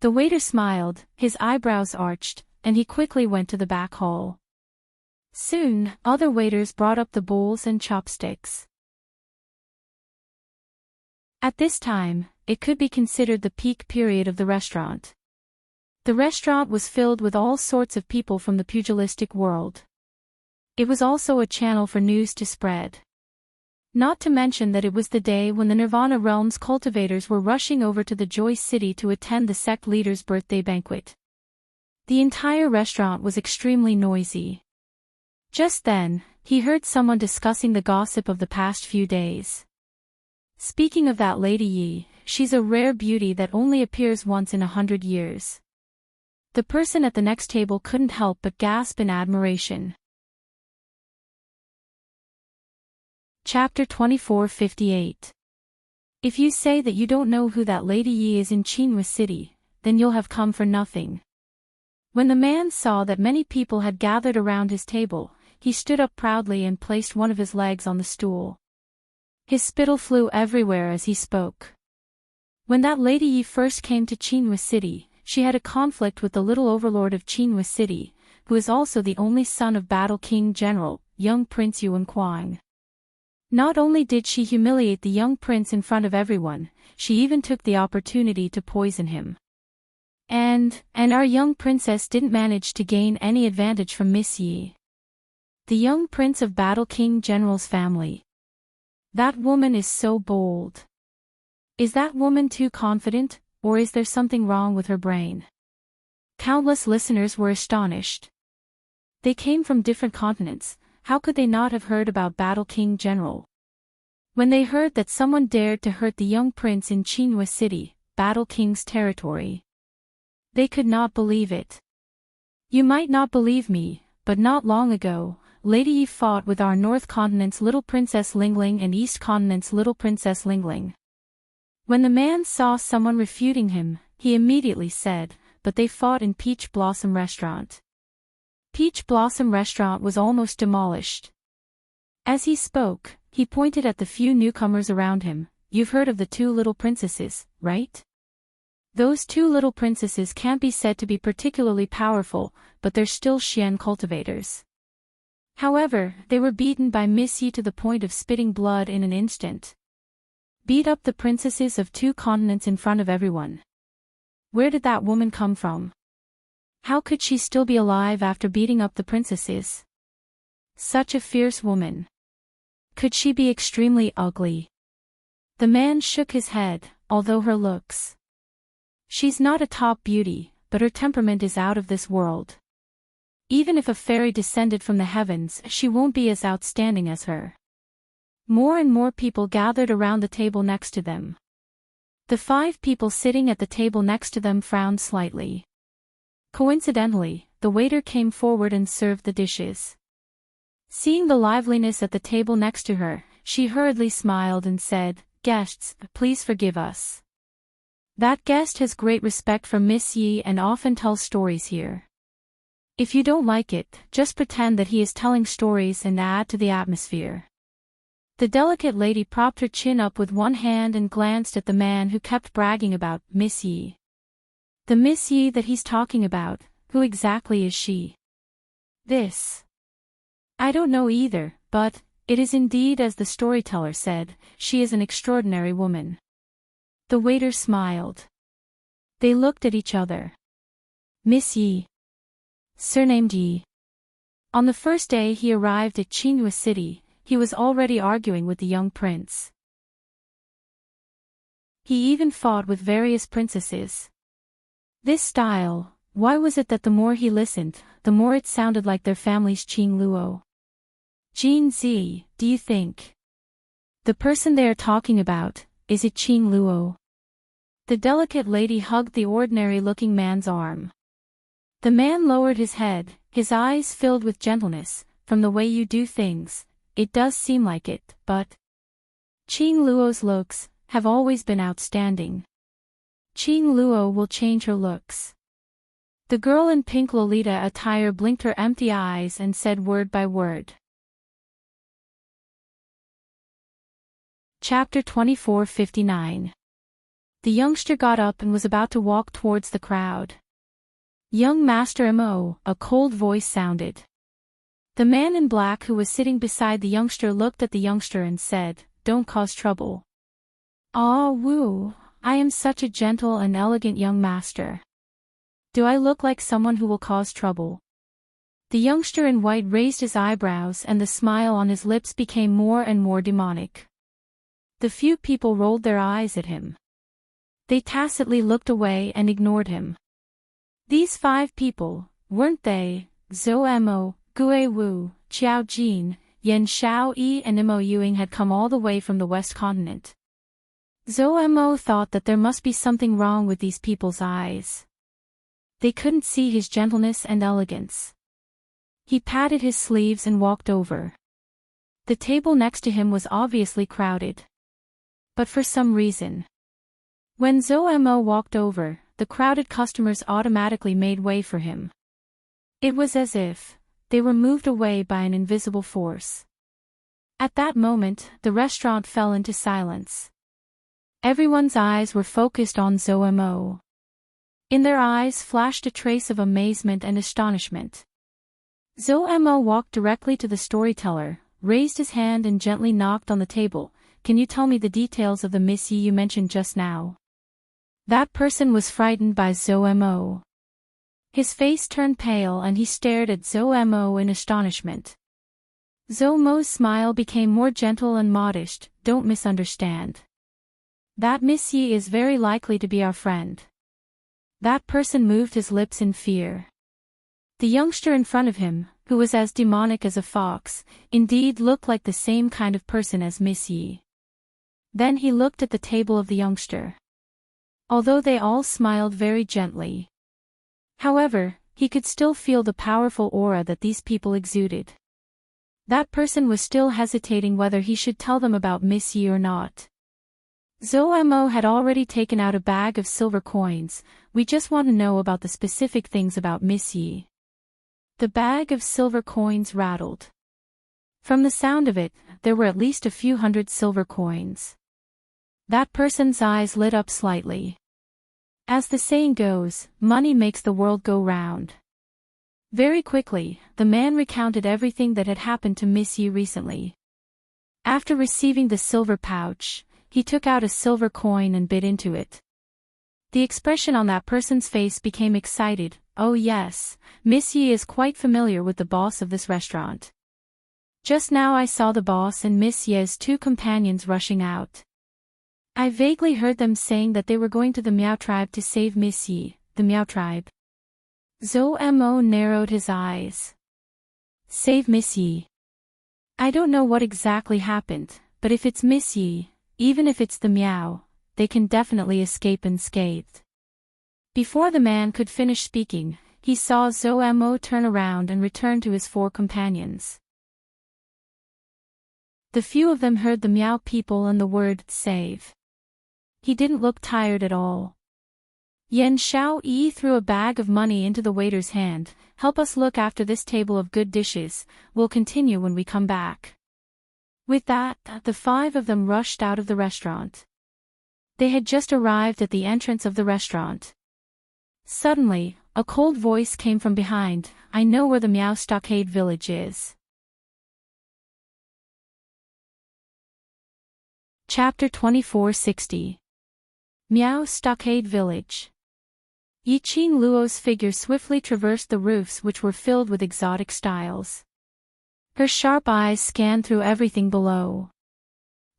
The waiter smiled, his eyebrows arched, and he quickly went to the back hall. Soon, other waiters brought up the bowls and chopsticks. At this time, it could be considered the peak period of the restaurant. The restaurant was filled with all sorts of people from the pugilistic world. It was also a channel for news to spread. Not to mention that it was the day when the Nirvana Realm's cultivators were rushing over to the Joy City to attend the sect leader's birthday banquet. The entire restaurant was extremely noisy. Just then, he heard someone discussing the gossip of the past few days. "Speaking of that Lady Yi, she's a rare beauty that only appears once in 100 years. The person at the next table couldn't help but gasp in admiration. Chapter 2458. If you say that you don't know who that Lady Yi is in Qinghua City, then you'll have come for nothing. When the man saw that many people had gathered around his table, he stood up proudly and placed one of his legs on the stool. His spittle flew everywhere as he spoke. When that Lady Yi first came to Qinghua City, she had a conflict with the little overlord of Qinghua City, who is also the only son of Battle King General, young Prince Yuan Kuang. Not only did she humiliate the young prince in front of everyone, she even took the opportunity to poison him. And our young princess didn't manage to gain any advantage from Miss Yi, the young prince of Battle King General's family. That woman is so bold. Is that woman too confident, or is there something wrong with her brain? Countless listeners were astonished. They came from different continents. How could they not have heard about Battle King General? When they heard that someone dared to hurt the young prince in Qinghua City, Battle King's territory, they could not believe it. You might not believe me, but not long ago, Lady Yi fought with our North Continent's little Princess Lingling and East Continent's little Princess Lingling. When the man saw someone refuting him, he immediately said, but they fought in Peach Blossom Restaurant. Peach Blossom Restaurant was almost demolished. As he spoke, he pointed at the few newcomers around him. You've heard of the two little princesses, right? Those two little princesses can't be said to be particularly powerful, but they're still Xian cultivators. However, they were beaten by Miss Yi to the point of spitting blood in an instant. Beat up the princesses of two continents in front of everyone. Where did that woman come from? How could she still be alive after beating up the princesses? Such a fierce woman. Could she be extremely ugly? The man shook his head, although her looks. She's not a top beauty, but her temperament is out of this world. Even if a fairy descended from the heavens, she won't be as outstanding as her. More and more people gathered around the table next to them. The 5 people sitting at the table next to them frowned slightly. Coincidentally, the waiter came forward and served the dishes. Seeing the liveliness at the table next to her, she hurriedly smiled and said, "Guests, please forgive us. That guest has great respect for Miss Yi and often tells stories here. If you don't like it, just pretend that he is telling stories and add to the atmosphere." The delicate lady propped her chin up with one hand and glanced at the man who kept bragging about Miss Yi. The Miss Yi that he's talking about, who exactly is she? This. I don't know either, but it is indeed as the storyteller said, she is an extraordinary woman. The waiter smiled. They looked at each other. Miss Yi. Surnamed Yi. On the first day he arrived at Qinghua City, he was already arguing with the young prince. He even fought with various princesses. This style, why was it that the more he listened, the more it sounded like their family's Qing Luo? Jin Zi, do you think? The person they are talking about, is it Qing Luo? The delicate lady hugged the ordinary-looking man's arm. The man lowered his head, his eyes filled with gentleness. From the way you do things, it does seem like it, but Qing Luo's looks have always been outstanding. Qing Luo will change her looks. The girl in pink Lolita attire blinked her empty eyes and said word by word. Chapter 2459. The youngster got up and was about to walk towards the crowd. Young Master Mo, a cold voice sounded. The man in black who was sitting beside the youngster looked at the youngster and said, "Don't cause trouble." "Ah, Wu, I am such a gentle and elegant young master. Do I look like someone who will cause trouble?" The youngster in white raised his eyebrows and the smile on his lips became more and more demonic. The few people rolled their eyes at him. They tacitly looked away and ignored him. These 5 people, weren't they, Zhou Mo, Gue Wu, Qiao Jin, Yan Xiao Yi and Imo Yuing had come all the way from the West Continent. Zomo thought that there must be something wrong with these people's eyes. They couldn't see his gentleness and elegance. He patted his sleeves and walked over. The table next to him was obviously crowded. But for some reason, when Zomo walked over, the crowded customers automatically made way for him. It was as if they were moved away by an invisible force. At that moment, the restaurant fell into silence. Everyone's eyes were focused on Zomo. In their eyes flashed a trace of amazement and astonishment. Zomo walked directly to the storyteller, raised his hand and gently knocked on the table. "Can you tell me the details of the Miss Yi you mentioned just now?" That person was frightened by Zomo. His face turned pale and he stared at Zomo in astonishment. Zomo's smile became more gentle and modest. "Don't misunderstand. That Miss Yi is very likely to be our friend." That person moved his lips in fear. The youngster in front of him, who was as demonic as a fox, indeed looked like the same kind of person as Miss Yi. Then he looked at the table of the youngster. Although they all smiled very gently, however, he could still feel the powerful aura that these people exuded. That person was still hesitating whether he should tell them about Miss Yi or not. Zomo had already taken out a bag of silver coins. "We just want to know about the specific things about Miss Yi." The bag of silver coins rattled. From the sound of it, there were at least a few hundred silver coins. That person's eyes lit up slightly. As the saying goes, money makes the world go round. Very quickly, the man recounted everything that had happened to Miss Yi recently. After receiving the silver pouch, he took out a silver coin and bit into it. The expression on that person's face became excited. "Oh yes, Miss Yi is quite familiar with the boss of this restaurant. Just now I saw the boss and Miss Yi's two companions rushing out. I vaguely heard them saying that they were going to the Miao tribe to save Miss Yi." "The Miao tribe?" Zomo narrowed his eyes. "Save Miss Yi. I don't know what exactly happened, but if it's Miss Yi, even if it's the Miao, they can definitely escape unscathed." Before the man could finish speaking, he saw Zomo turn around and return to his four companions. The few of them heard the Miao people and the word "save." He didn't look tired at all. Yan Xiaoyi threw a bag of money into the waiter's hand. "Help us look after this table of good dishes. We'll continue when we come back." With that, the five of them rushed out of the restaurant. They had just arrived at the entrance of the restaurant. Suddenly, a cold voice came from behind. "I know where the Miao Stockade village is." Chapter 2460. Miao Stockade Village. Yiqing Luo's figure swiftly traversed the roofs which were filled with exotic styles. Her sharp eyes scanned through everything below.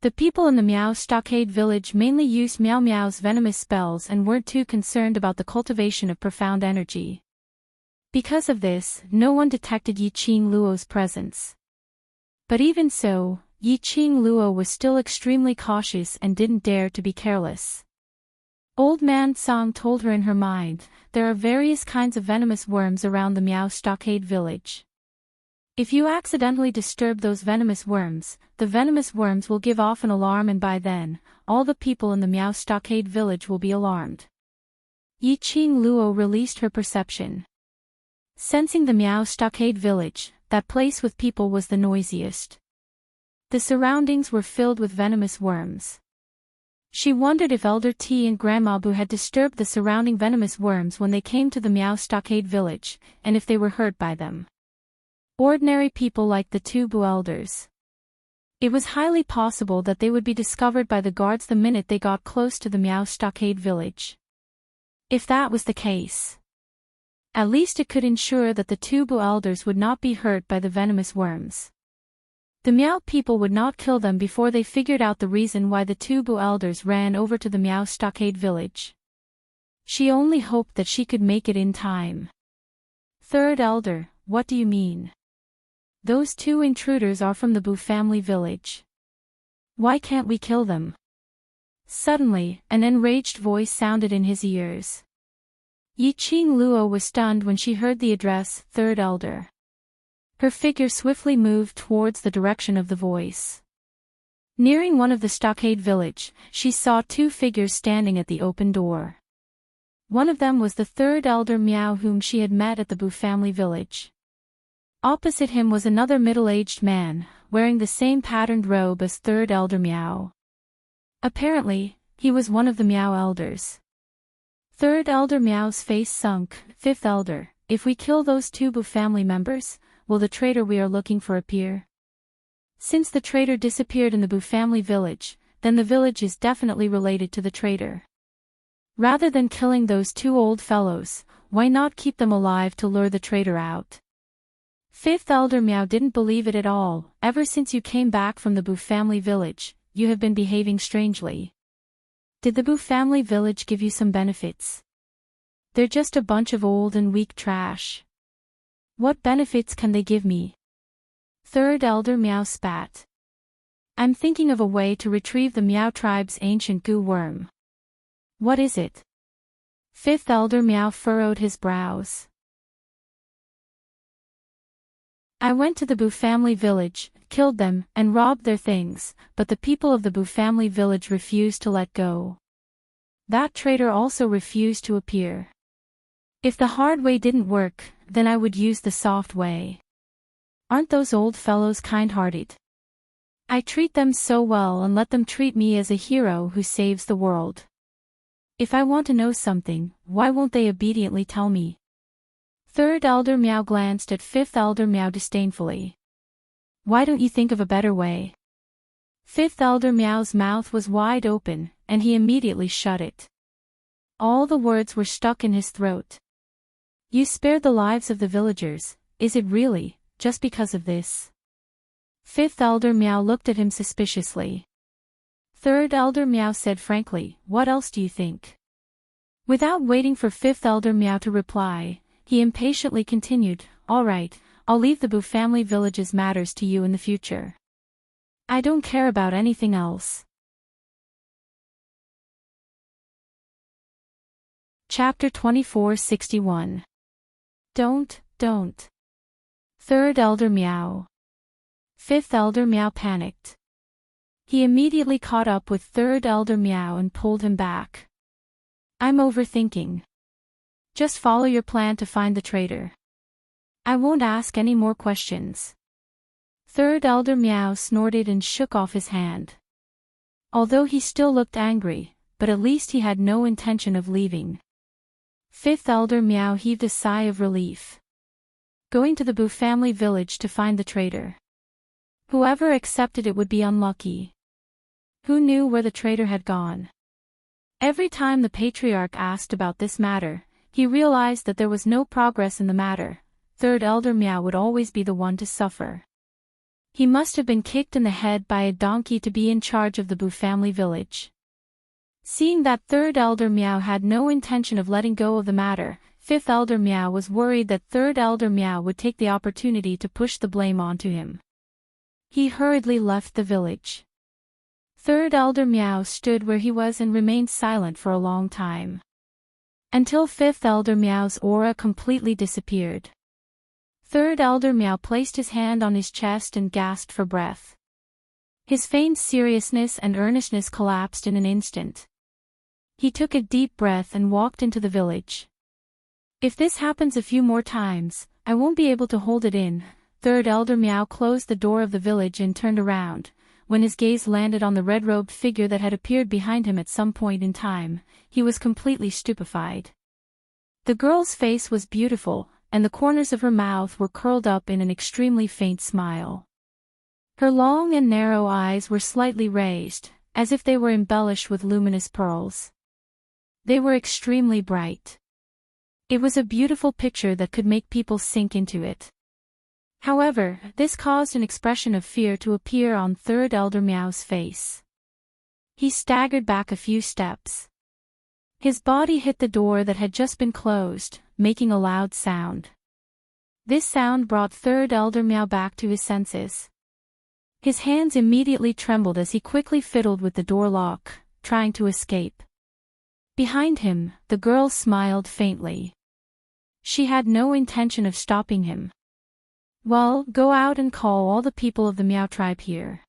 The people in the Miao Stockade village mainly used Miao Miao's venomous spells and weren't too concerned about the cultivation of profound energy. Because of this, no one detected Yiqing Luo's presence. But even so, Yiqing Luo was still extremely cautious and didn't dare to be careless. Old Man Song told her in her mind, "There are various kinds of venomous worms around the Miao Stockade village. If you accidentally disturb those venomous worms, the venomous worms will give off an alarm and by then, all the people in the Miao Stockade village will be alarmed." Yiqing Luo released her perception. Sensing the Miao Stockade village, that place with people was the noisiest. The surroundings were filled with venomous worms. She wondered if Elder T and Grandma Bu had disturbed the surrounding venomous worms when they came to the Miao Stockade village, and if they were hurt by them. Ordinary people like the two Bu elders. It was highly possible that they would be discovered by the guards the minute they got close to the Miao Stockade village. If that was the case, at least it could ensure that the two Bu elders would not be hurt by the venomous worms. The Miao people would not kill them before they figured out the reason why the two Bu elders ran over to the Miao Stockade village. She only hoped that she could make it in time. "Third elder, what do you mean? Those two intruders are from the Bu family village. Why can't we kill them?" Suddenly, an enraged voice sounded in his ears. Yi-Ching Luo was stunned when she heard the address, Third Elder. Her figure swiftly moved towards the direction of the voice. Nearing one of the stockade village, she saw two figures standing at the open door. One of them was the Third Elder Miao whom she had met at the Bu family village. Opposite him was another middle-aged man, wearing the same patterned robe as Third Elder Miao. Apparently, he was one of the Miao elders. Third Elder Miao's face sunk. Fifth Elder, if we kill those two Bu family members, will the traitor we are looking for appear? Since the traitor disappeared in the Bu family village, then the village is definitely related to the traitor. Rather than killing those two old fellows, why not keep them alive to lure the traitor out? Fifth Elder Miao didn't believe it at all. Ever since you came back from the Bu family village, you have been behaving strangely. Did the Bu family village give you some benefits? They're just a bunch of old and weak trash. What benefits can they give me? Third Elder Miao spat. I'm thinking of a way to retrieve the Miao tribe's ancient goo worm. What is it? Fifth Elder Miao furrowed his brows. I went to the Bu family village, killed them, and robbed their things, but the people of the Bu family village refused to let go. That traitor also refused to appear. If the hard way didn't work, then I would use the soft way. Aren't those old fellows kind-hearted? I treat them so well and let them treat me as a hero who saves the world. If I want to know something, why won't they obediently tell me? Third Elder Miao glanced at Fifth Elder Miao disdainfully. Why don't you think of a better way? Fifth Elder Miao's mouth was wide open, and he immediately shut it. All the words were stuck in his throat. You spared the lives of the villagers, is it really, just because of this? Fifth Elder Miao looked at him suspiciously. Third Elder Miao said frankly, what else do you think? Without waiting for Fifth Elder Miao to reply, he impatiently continued, all right, I'll leave the Bu family village's matters to you in the future. I don't care about anything else. Chapter 2461. Don't. Third Elder Miao. Fifth Elder Miao panicked. He immediately caught up with Third Elder Miao and pulled him back. I'm overthinking. Just follow your plan to find the traitor. I won't ask any more questions. Third Elder Miao snorted and shook off his hand. Although he still looked angry, but at least he had no intention of leaving. Fifth Elder Miao heaved a sigh of relief. Going to the Bu family village to find the traitor. Whoever accepted it would be unlucky. Who knew where the traitor had gone? Every time the patriarch asked about this matter, he realized that there was no progress in the matter. Third Elder Miao would always be the one to suffer. He must have been kicked in the head by a donkey to be in charge of the Bu family village. Seeing that Third Elder Miao had no intention of letting go of the matter, Fifth Elder Miao was worried that Third Elder Miao would take the opportunity to push the blame onto him. He hurriedly left the village. Third Elder Miao stood where he was and remained silent for a long time. Until Fifth Elder Miao's aura completely disappeared. Third Elder Miao placed his hand on his chest and gasped for breath. His feigned seriousness and earnestness collapsed in an instant. He took a deep breath and walked into the village. If this happens a few more times, I won't be able to hold it in. Third Elder Miao closed the door of the village and turned around. When his gaze landed on the red-robed figure that had appeared behind him at some point in time, he was completely stupefied. The girl's face was beautiful, and the corners of her mouth were curled up in an extremely faint smile. Her long and narrow eyes were slightly raised, as if they were embellished with luminous pearls. They were extremely bright. It was a beautiful picture that could make people sink into it. However, this caused an expression of fear to appear on Third Elder Miao's face. He staggered back a few steps. His body hit the door that had just been closed, making a loud sound. This sound brought Third Elder Miao back to his senses. His hands immediately trembled as he quickly fiddled with the door lock, trying to escape. Behind him, the girl smiled faintly. She had no intention of stopping him. Well, go out and call all the people of the Meow tribe here.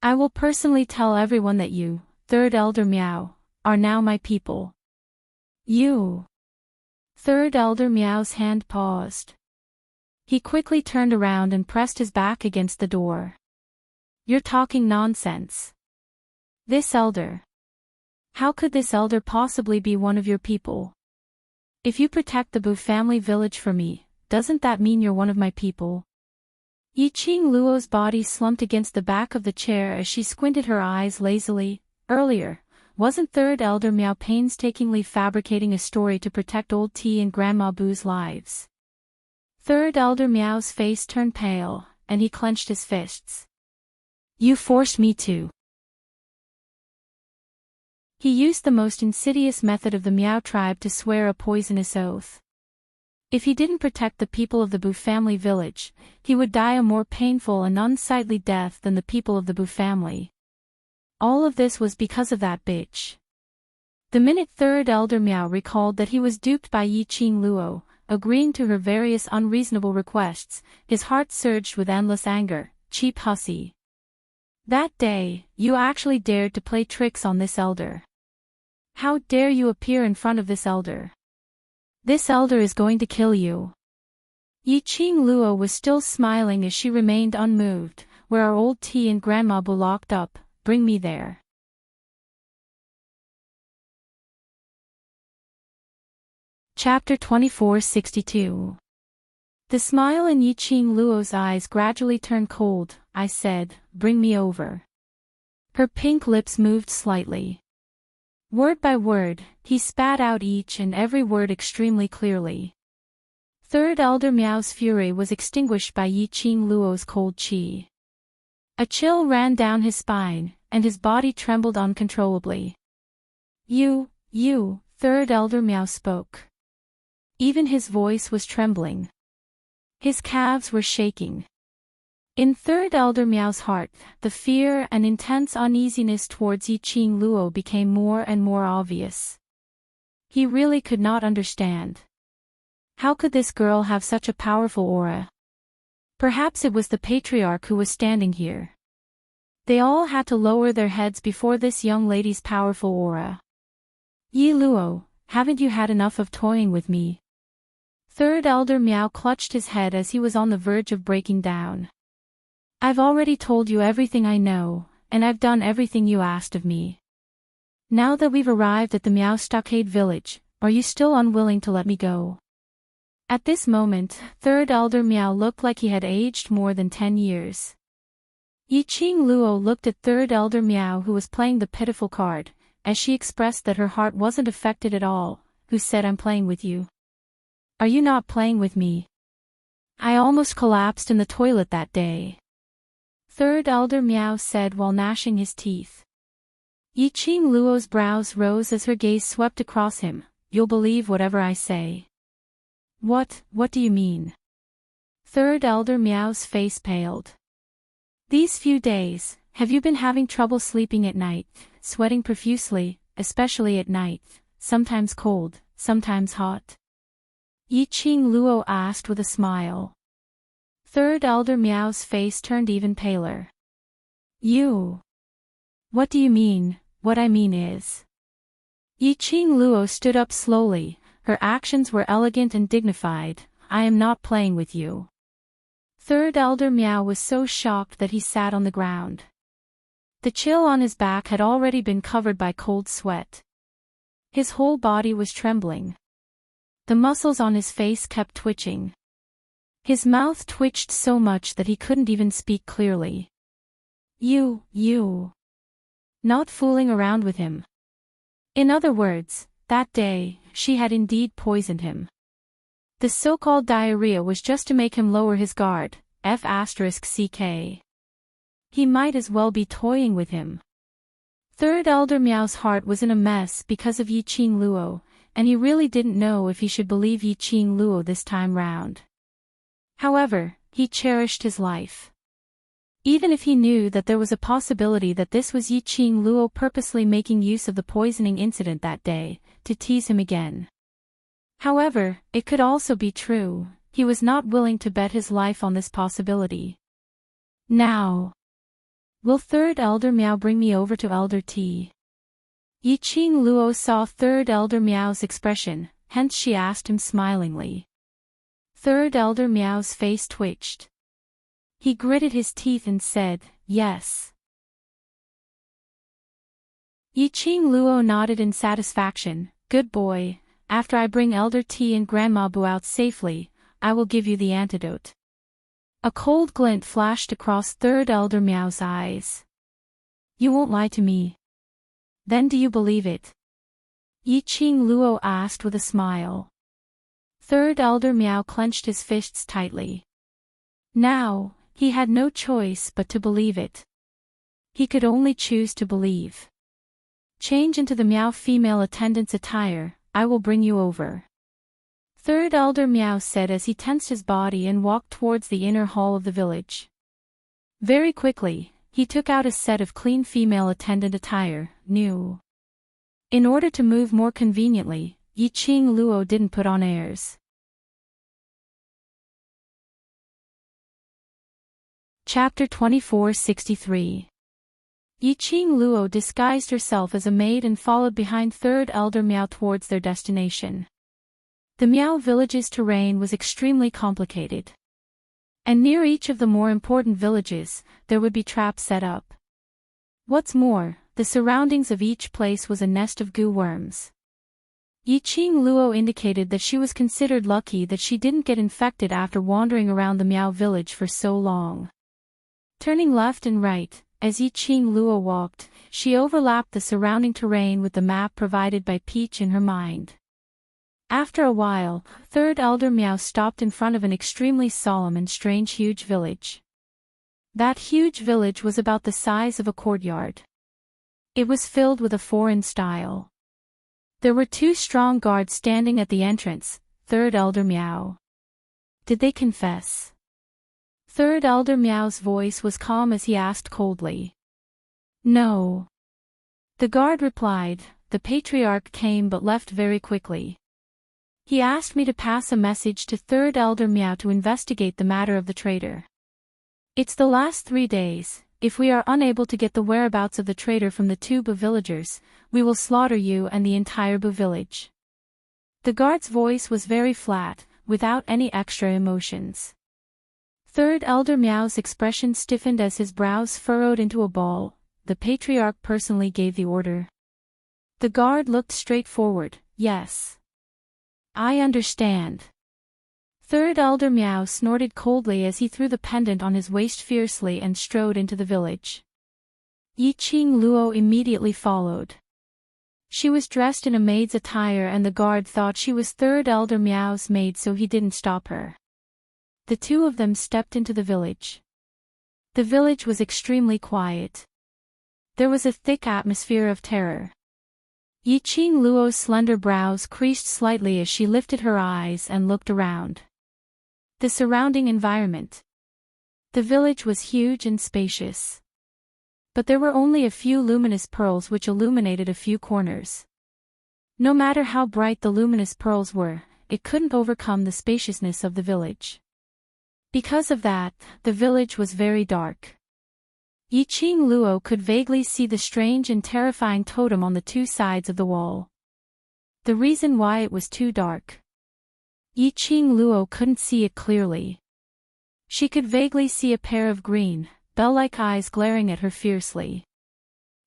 I will personally tell everyone that you, Third Elder Meow, are now my people. You. Third Elder Meow's hand paused. He quickly turned around and pressed his back against the door. You're talking nonsense. This elder. How could this elder possibly be one of your people? If you protect the Bu family village for me, doesn't that mean you're one of my people? Yiqing Luo's body slumped against the back of the chair as she squinted her eyes lazily. Earlier, wasn't Third Elder Meow painstakingly fabricating a story to protect old T and Grandma Bu's lives? Third Elder Meow's face turned pale, and he clenched his fists. You forced me to. He used the most insidious method of the Meow tribe to swear a poisonous oath. If he didn't protect the people of the Bu family village, he would die a more painful and unsightly death than the people of the Bu family. All of this was because of that bitch. The minute Third Elder Meow recalled that he was duped by Yiqing Luo, agreeing to her various unreasonable requests, his heart surged with endless anger. Cheap hussy. That day, you actually dared to play tricks on this elder. How dare you appear in front of this elder? This elder is going to kill you. Yiqing Luo was still smiling as she remained unmoved. Where are old T and Grandma Bu locked up? Bring me there. Chapter 2462. The smile in Yiqing Luo's eyes gradually turned cold. I said, bring me over. Her pink lips moved slightly. Word by word, he spat out each and every word extremely clearly. Third Elder Meow's fury was extinguished by Yiqing Luo's cold chi. A chill ran down his spine, and his body trembled uncontrollably. You, Third Elder Meow spoke. Even his voice was trembling. His calves were shaking. In Third Elder Meow's heart, the fear and intense uneasiness towards Yiqing Luo became more and more obvious. He really could not understand. How could this girl have such a powerful aura? Perhaps it was the patriarch who was standing here. They all had to lower their heads before this young lady's powerful aura. Yi Luo, haven't you had enough of toying with me? Third Elder Meow clutched his head as he was on the verge of breaking down. I've already told you everything I know, and I've done everything you asked of me. Now that we've arrived at the Meow Stockade village, are you still unwilling to let me go? At this moment, Third Elder Meow looked like he had aged more than 10 years. Yiqing Luo looked at Third Elder Meow, who was playing the pitiful card, as she expressed that her heart wasn't affected at all, who said, I'm playing with you. Are you not playing with me? I almost collapsed in the toilet that day. Third Elder Meow said while gnashing his teeth. Yiqing Luo's brows rose as her gaze swept across him. You'll believe whatever I say. What do you mean? Third Elder Meow's face paled. These few days, have you been having trouble sleeping at night, sweating profusely, especially at night, sometimes cold, sometimes hot? Yiqing Luo asked with a smile. Third Elder Meow's face turned even paler. You. What do you mean? What I mean is. Yiqing Luo stood up slowly, her actions were elegant and dignified. I am not playing with you. Third Elder Meow was so shocked that he sat on the ground. The chill on his back had already been covered by cold sweat. His whole body was trembling. The muscles on his face kept twitching. His mouth twitched so much that he couldn't even speak clearly. You. Not fooling around with him. In other words, that day, she had indeed poisoned him. The so-called diarrhea was just to make him lower his guard, F***ck. He might as well be toying with him. Third Elder Meow's heart was in a mess because of Yiqing Luo, and he really didn't know if he should believe Yiqing Luo this time round. However, he cherished his life. Even if he knew that there was a possibility that this was Yi-Ching Luo purposely making use of the poisoning incident that day, to tease him again. However, it could also be true. He was not willing to bet his life on this possibility. Now, will Third Elder Miao bring me over to Elder T? Yi-Ching Luo saw Third Elder Miao's expression, hence she asked him smilingly. Third Elder Miao's face twitched. He gritted his teeth and said, yes. Yi-Ching Luo nodded in satisfaction. Good boy, after I bring Elder T and Grandma Bu out safely, I will give you the antidote. A cold glint flashed across Third Elder Miao's eyes. You won't lie to me. Then do you believe it? Yi-Ching Luo asked with a smile. Third Elder Miao clenched his fists tightly. Now, he had no choice but to believe it. He could only choose to believe. Change into the Miao female attendant's attire, I will bring you over. Third Elder Miao said as he tensed his body and walked towards the inner hall of the village. Very quickly, he took out a set of clean female attendant attire, new. In order to move more conveniently, Yi-Ching Luo didn't put on airs. Chapter 2463. Yi-Ching Luo disguised herself as a maid and followed behind Third Elder Miao towards their destination. The Miao village's terrain was extremely complicated. And near each of the more important villages, there would be traps set up. What's more, the surroundings of each place was a nest of goo worms. Yi-Ching Luo indicated that she was considered lucky that she didn't get infected after wandering around the Miao village for so long. Turning left and right, as Yi-Ching Luo walked, she overlapped the surrounding terrain with the map provided by Peach in her mind. After a while, Third Elder Miao stopped in front of an extremely solemn and strange huge village. That huge village was about the size of a courtyard. It was filled with a foreign style. There were 2 strong guards standing at the entrance. Third Elder Miao. Did they confess? Third Elder Miao's voice was calm as he asked coldly. No. The guard replied, the patriarch came but left very quickly. He asked me to pass a message to Third Elder Miao to investigate the matter of the traitor. It's the last 3 days. If we are unable to get the whereabouts of the traitor from the 2 Bu villagers, we will slaughter you and the entire Bu village. The guard's voice was very flat, without any extra emotions. Third Elder Miao's expression stiffened as his brows furrowed into a ball. The patriarch personally gave the order. The guard looked straight forward. Yes. I understand. Third Elder Miao snorted coldly as he threw the pendant on his waist fiercely and strode into the village. Yi-Ching Luo immediately followed. She was dressed in a maid's attire and the guard thought she was Third Elder Miao's maid, so he didn't stop her. The 2 of them stepped into the village. The village was extremely quiet. There was a thick atmosphere of terror. Yi-Ching Luo's slender brows creased slightly as she lifted her eyes and looked around. The surrounding environment. The village was huge and spacious. But there were only a few luminous pearls which illuminated a few corners. No matter how bright the luminous pearls were, it couldn't overcome the spaciousness of the village. Because of that, the village was very dark. Yi-Ching Luo could vaguely see the strange and terrifying totem on the 2 sides of the wall. The reason why it was too dark. Yi-Ching Luo couldn't see it clearly. She could vaguely see a pair of green, bell-like eyes glaring at her fiercely.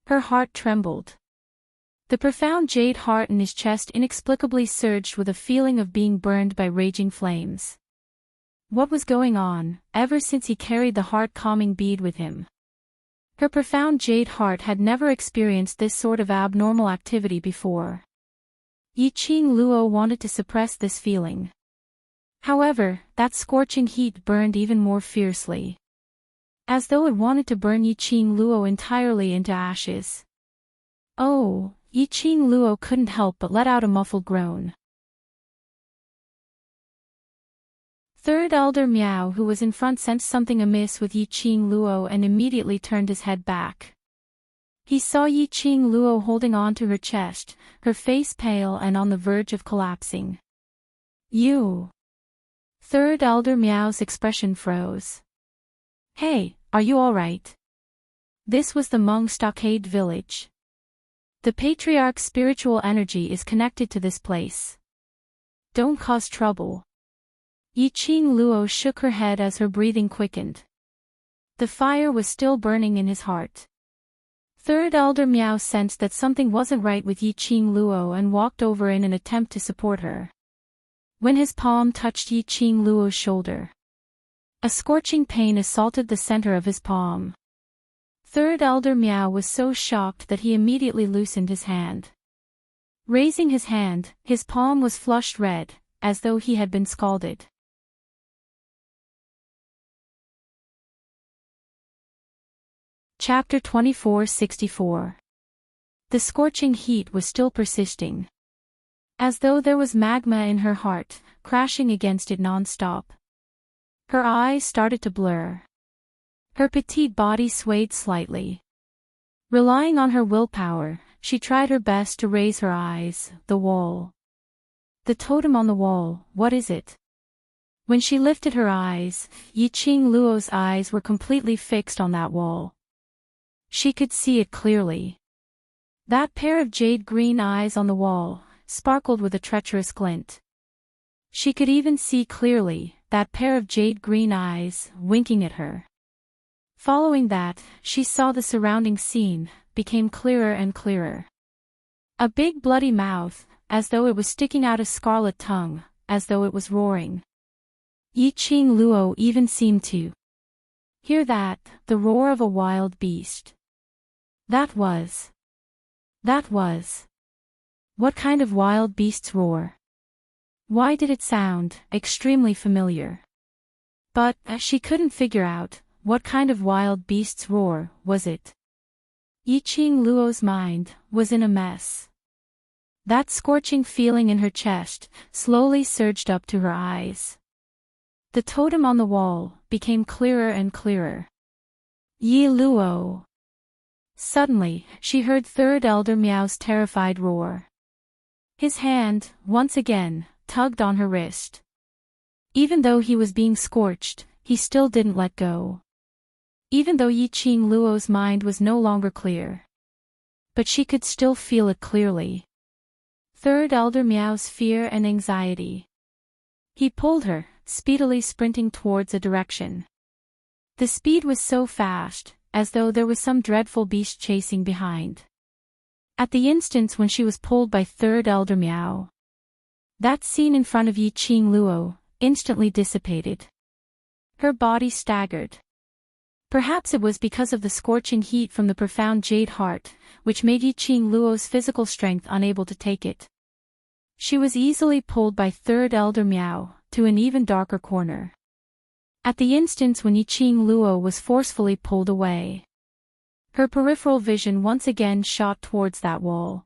Her heart trembled. The profound jade heart in his chest inexplicably surged with a feeling of being burned by raging flames. What was going on, ever since he carried the heart-calming bead with him? Her profound jade heart had never experienced this sort of abnormal activity before. Yi-Ching Luo wanted to suppress this feeling. However, that scorching heat burned even more fiercely. As though it wanted to burn Yi-Ching Luo entirely into ashes. Oh, Yi-Ching Luo couldn't help but let out a muffled groan. Third elder Miao, who was in front, sensed something amiss with Yi Qing Luo and immediately turned his head back. He saw Yi Qing Luo holding on to her chest, her face pale and on the verge of collapsing. You. Third elder Miao's expression froze. Hey, are you alright? This was the Hmong stockade village. The patriarch's spiritual energy is connected to this place. Don't cause trouble. Yi Qing Luo shook her head as her breathing quickened. The fire was still burning in his heart. Third elder Miao sensed that something wasn't right with Yi Qing Luo and walked over in an attempt to support her. When his palm touched Yi Qing Luo's shoulder, a scorching pain assaulted the center of his palm. Third elder Miao was so shocked that he immediately loosened his hand. Raising his hand, his palm was flushed red, as though he had been scalded. Chapter 2464. The scorching heat was still persisting. As though there was magma in her heart, crashing against it non-stop. Her eyes started to blur. Her petite body swayed slightly. Relying on her willpower, she tried her best to raise her eyes. The wall. The totem on the wall, what is it? When she lifted her eyes, Yi Qing Luo's eyes were completely fixed on that wall. She could see it clearly. That pair of jade-green eyes on the wall sparkled with a treacherous glint. She could even see clearly that pair of jade-green eyes winking at her. Following that, she saw the surrounding scene became clearer and clearer. A big bloody mouth, as though it was sticking out a scarlet tongue, as though it was roaring. Yi Qing Luo even seemed to hear that, the roar of a wild beast. That was. What kind of wild beast's roar? Why did it sound extremely familiar? But she couldn't figure out what kind of wild beast's roar was it. Yi Qing Luo's mind was in a mess. That scorching feeling in her chest slowly surged up to her eyes. The totem on the wall became clearer and clearer. Yi Luo. Suddenly, she heard Third Elder Miao's terrified roar. His hand, once again, tugged on her wrist. Even though he was being scorched, he still didn't let go. Even though Yi Qing Luo's mind was no longer clear. But she could still feel it clearly. Third Elder Miao's fear and anxiety. He pulled her, speedily sprinting towards a direction. The speed was so fast, as though there was some dreadful beast chasing behind. At the instant when she was pulled by Third Elder Miao, that scene in front of Yi Qing Luo instantly dissipated. Her body staggered. Perhaps it was because of the scorching heat from the profound jade heart, which made Yi Qing Luo's physical strength unable to take it. She was easily pulled by Third Elder Miao to an even darker corner. At the instant when Yi Qing Luo was forcefully pulled away, her peripheral vision once again shot towards that wall.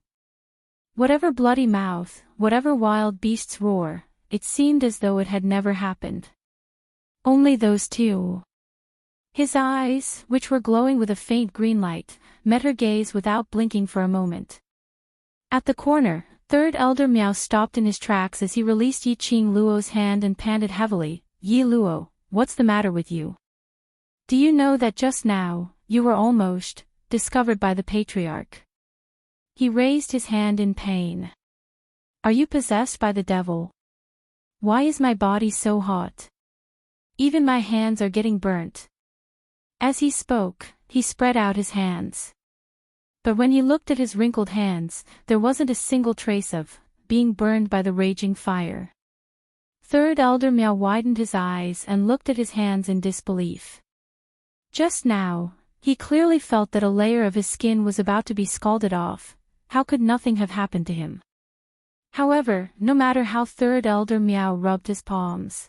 Whatever bloody mouth, whatever wild beast's roar, it seemed as though it had never happened. Only those two. His eyes, which were glowing with a faint green light, met her gaze without blinking for a moment. At the corner, Third Elder Miao stopped in his tracks as he released Yi Qing Luo's hand and panted heavily. Yi Luo, what's the matter with you? Do you know that just now, you were almost discovered by the patriarch? He raised his hand in pain. Are you possessed by the devil? Why is my body so hot? Even my hands are getting burnt. As he spoke, he spread out his hands. But when he looked at his wrinkled hands, there wasn't a single trace of being burned by the raging fire. Third Elder Miao widened his eyes and looked at his hands in disbelief. Just now, he clearly felt that a layer of his skin was about to be scalded off. How could nothing have happened to him? However, no matter how Third Elder Miao rubbed his palms,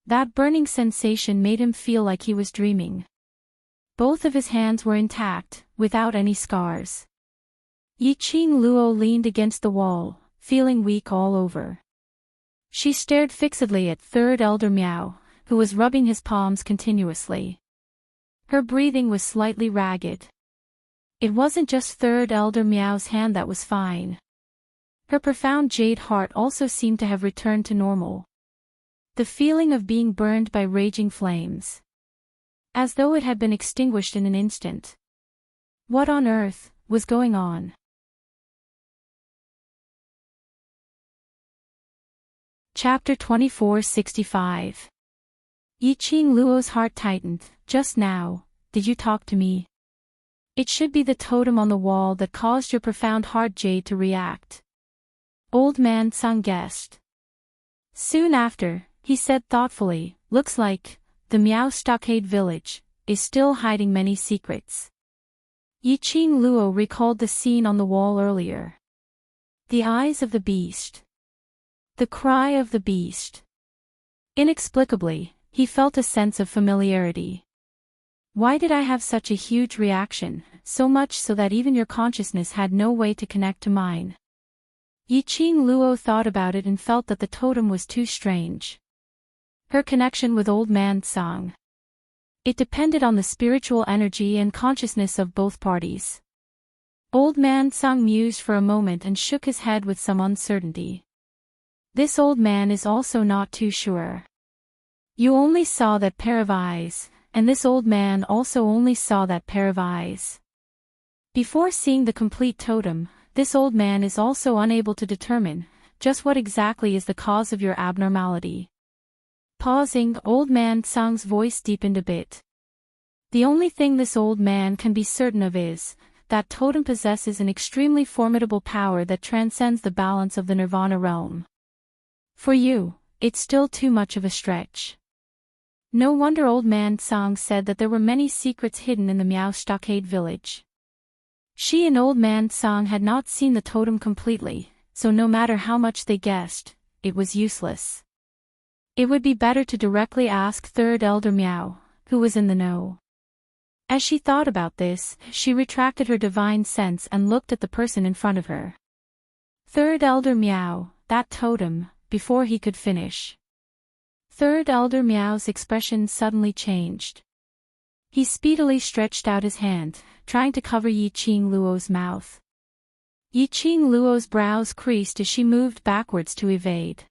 that burning sensation made him feel like he was dreaming. Both of his hands were intact, without any scars. Yi Qing Luo leaned against the wall, feeling weak all over. She stared fixedly at Third Elder Meow, who was rubbing his palms continuously. Her breathing was slightly ragged. It wasn't just Third Elder Meow's hand that was fine. Her profound jade heart also seemed to have returned to normal. The feeling of being burned by raging flames. As though it had been extinguished in an instant. What on earth was going on? Chapter 2465. Yiqing Luo's heart tightened. Just now, did you talk to me? It should be the totem on the wall that caused your profound heart jade to react. Old man Tsang guessed. Soon after, he said thoughtfully, looks like the Miao Stockade village is still hiding many secrets. Yiqing Luo recalled the scene on the wall earlier. The eyes of the beast. The cry of the beast. Inexplicably, he felt a sense of familiarity. Why did I have such a huge reaction, so much so that even your consciousness had no way to connect to mine? Yiqing Luo thought about it and felt that the totem was too strange. Her connection with Old Man Tsang. It depended on the spiritual energy and consciousness of both parties. Old Man Tsang mused for a moment and shook his head with some uncertainty. This old man is also not too sure. You only saw that pair of eyes, and this old man also only saw that pair of eyes. Before seeing the complete totem, this old man is also unable to determine just what exactly is the cause of your abnormality. Pausing, Old Man Tsang's voice deepened a bit. The only thing this old man can be certain of is that totem possesses an extremely formidable power that transcends the balance of the nirvana realm. For you, it's still too much of a stretch. No wonder Old Man Tsang said that there were many secrets hidden in the Miao Stockade village. She and Old Man Tsang had not seen the totem completely, so no matter how much they guessed, it was useless. It would be better to directly ask Third Elder Meow, who was in the know. As she thought about this, she retracted her divine sense and looked at the person in front of her. Third Elder Meow, that totem, before he could finish. Third Elder Meow's expression suddenly changed. He speedily stretched out his hand, trying to cover Yiqing Luo's mouth. Yiqing Luo's brows creased as she moved backwards to evade.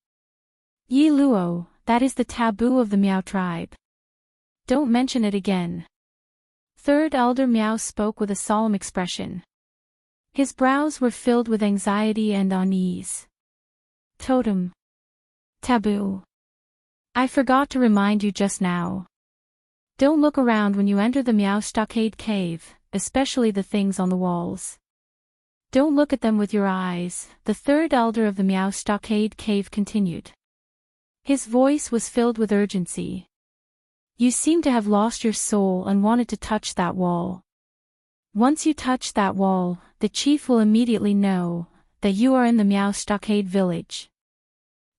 Yi Luo, that is the taboo of the Miao tribe. Don't mention it again. Third Elder Meow spoke with a solemn expression. His brows were filled with anxiety and unease. Totem. Taboo. I forgot to remind you just now. Don't look around when you enter the Miao Stockade cave, especially the things on the walls. Don't look at them with your eyes, the third elder of the Miao Stockade cave continued. His voice was filled with urgency. You seem to have lost your soul and wanted to touch that wall. Once you touch that wall, the chief will immediately know that you are in the Miao Stockade village.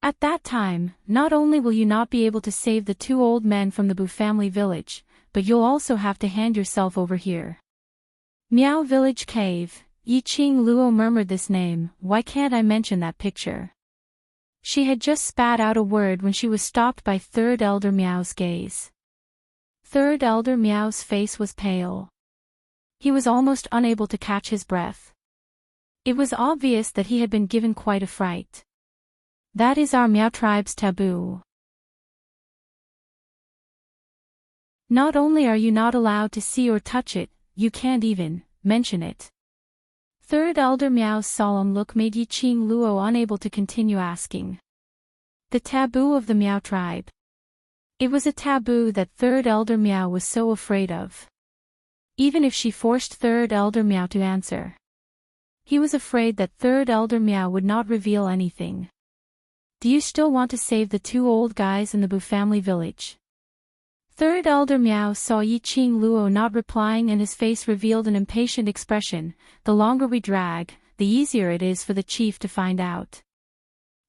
At that time, not only will you not be able to save the two old men from the Bu family village, but you'll also have to hand yourself over here. Miao Village Cave, Yiqing Luo murmured this name. Why can't I mention that picture? She had just spat out a word when she was stopped by Third Elder Meow's gaze. Third Elder Meow's face was pale. He was almost unable to catch his breath. It was obvious that he had been given quite a fright. That is our Miao tribe's taboo. Not only are you not allowed to see or touch it, you can't even mention it. Third Elder Meow's solemn look made Yiqing Luo unable to continue asking. The taboo of the Miao tribe. It was a taboo that Third Elder Meow was so afraid of. Even if she forced Third Elder Meow to answer, he was afraid that Third Elder Meow would not reveal anything. Do you still want to save the two old guys in the Bu family village? Third Elder Meow saw Yiqing Luo not replying and his face revealed an impatient expression. The longer we drag, the easier it is for the chief to find out.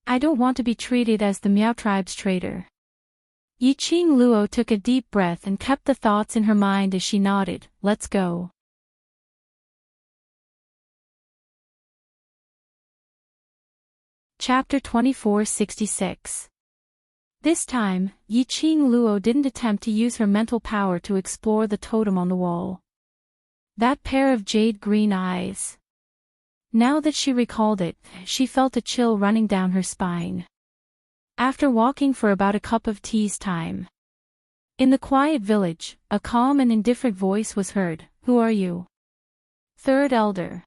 I don't want to be treated as the Miao tribe's traitor. Yiqing Luo took a deep breath and kept the thoughts in her mind as she nodded. Let's go. Chapter 2466. This time, Yiqing Luo didn't attempt to use her mental power to explore the totem on the wall. That pair of jade green eyes. Now that she recalled it, she felt a chill running down her spine. After walking for about a cup of tea's time. In the quiet village, a calm and indifferent voice was heard. "Who are you?" "Third Elder."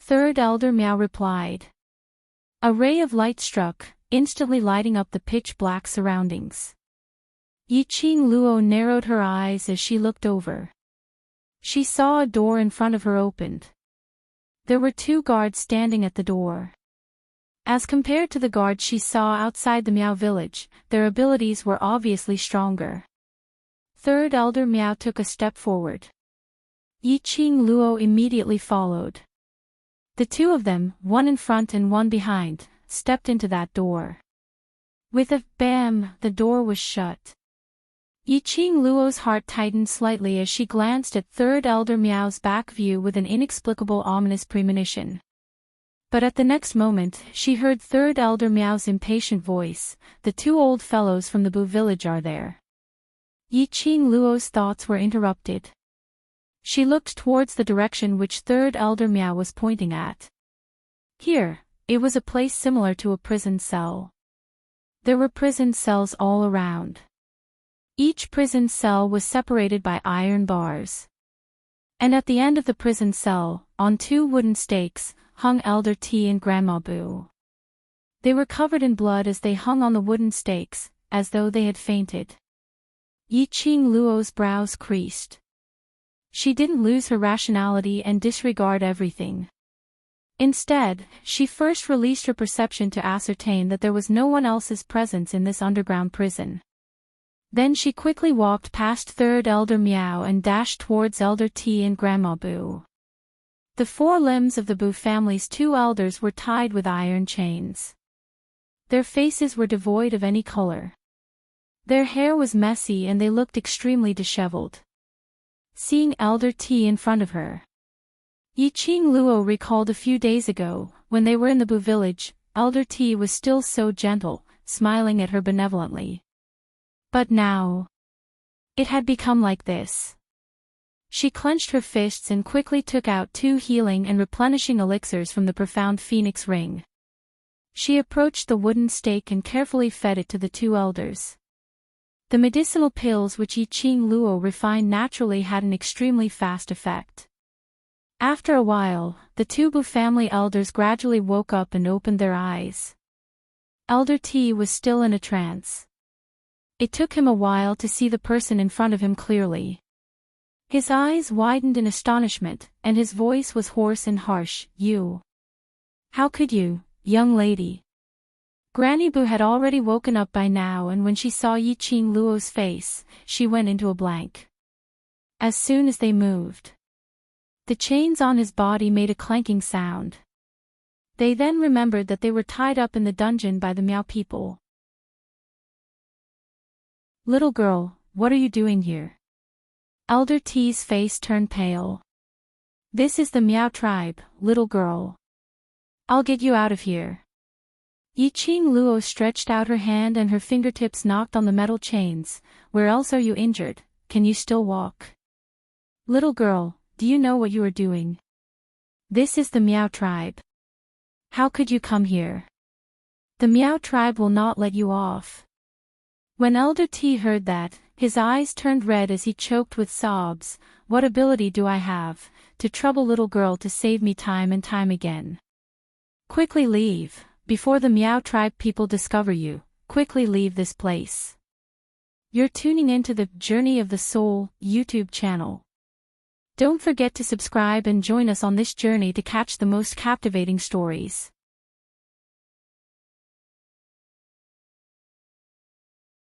Third Elder Miao replied. A ray of light struck, instantly lighting up the pitch-black surroundings. Yiqing Luo narrowed her eyes as she looked over. She saw a door in front of her opened. There were 2 guards standing at the door. As compared to the guards she saw outside the Miao village, their abilities were obviously stronger. Third Elder Miao took a step forward. Yiqing Luo immediately followed. The 2 of them, one in front and one behind, stepped into that door. With a bam, the door was shut. Yiqing Luo's heart tightened slightly as she glanced at Third Elder Miao's back view with an inexplicable ominous premonition. But at the next moment, she heard Third Elder Miao's impatient voice. "The 2 old fellows from the Bu village are there." Yiqing Luo's thoughts were interrupted. She looked towards the direction which Third Elder Miao was pointing at. Here, it was a place similar to a prison cell. There were prison cells all around. Each prison cell was separated by iron bars. And at the end of the prison cell, on 2 wooden stakes, hung Elder T and Grandma Bu. They were covered in blood as they hung on the wooden stakes, as though they had fainted. Yiqing Luo's brows creased. She didn't lose her rationality and disregard everything. Instead, she first released her perception to ascertain that there was no one else's presence in this underground prison. Then she quickly walked past Third Elder Miao and dashed towards Elder T and Grandma Bu. The 4 limbs of the Bu family's 2 elders were tied with iron chains. Their faces were devoid of any color. Their hair was messy and they looked extremely disheveled. Seeing Elder T in front of her, Yiqing Luo recalled a few days ago, when they were in the Bu village, Elder T was still so gentle, smiling at her benevolently. But now, it had become like this. She clenched her fists and quickly took out 2 healing and replenishing elixirs from the profound phoenix ring. She approached the wooden stake and carefully fed it to the 2 elders. The medicinal pills which Yiqing Luo refined naturally had an extremely fast effect. After a while, the 2 Bu family elders gradually woke up and opened their eyes. Elder T was still in a trance. It took him a while to see the person in front of him clearly. His eyes widened in astonishment, and his voice was hoarse and harsh. "You. How could you, young lady?" Granny Bu had already woken up by now, and when she saw Yiqing Luo's face, she went into a blank. As soon as they moved, the chains on his body made a clanking sound. They then remembered that they were tied up in the dungeon by the Miao people. "Little girl, what are you doing here?" Elder T's face turned pale. "This is the Miao tribe, little girl. I'll get you out of here." Yiqing Luo stretched out her hand and her fingertips knocked on the metal chains. "Where else are you injured? Can you still walk?" "Little girl, do you know what you are doing? This is the Miao tribe. How could you come here? The Miao tribe will not let you off." When Elder T heard that, his eyes turned red as he choked with sobs. "What ability do I have, to trouble little girl to save me time and time again? Quickly leave, before the Miao tribe people discover you. Quickly leave this place." You're tuning into the Journey of the Soul YouTube channel. Don't forget to subscribe and join us on this journey to catch the most captivating stories.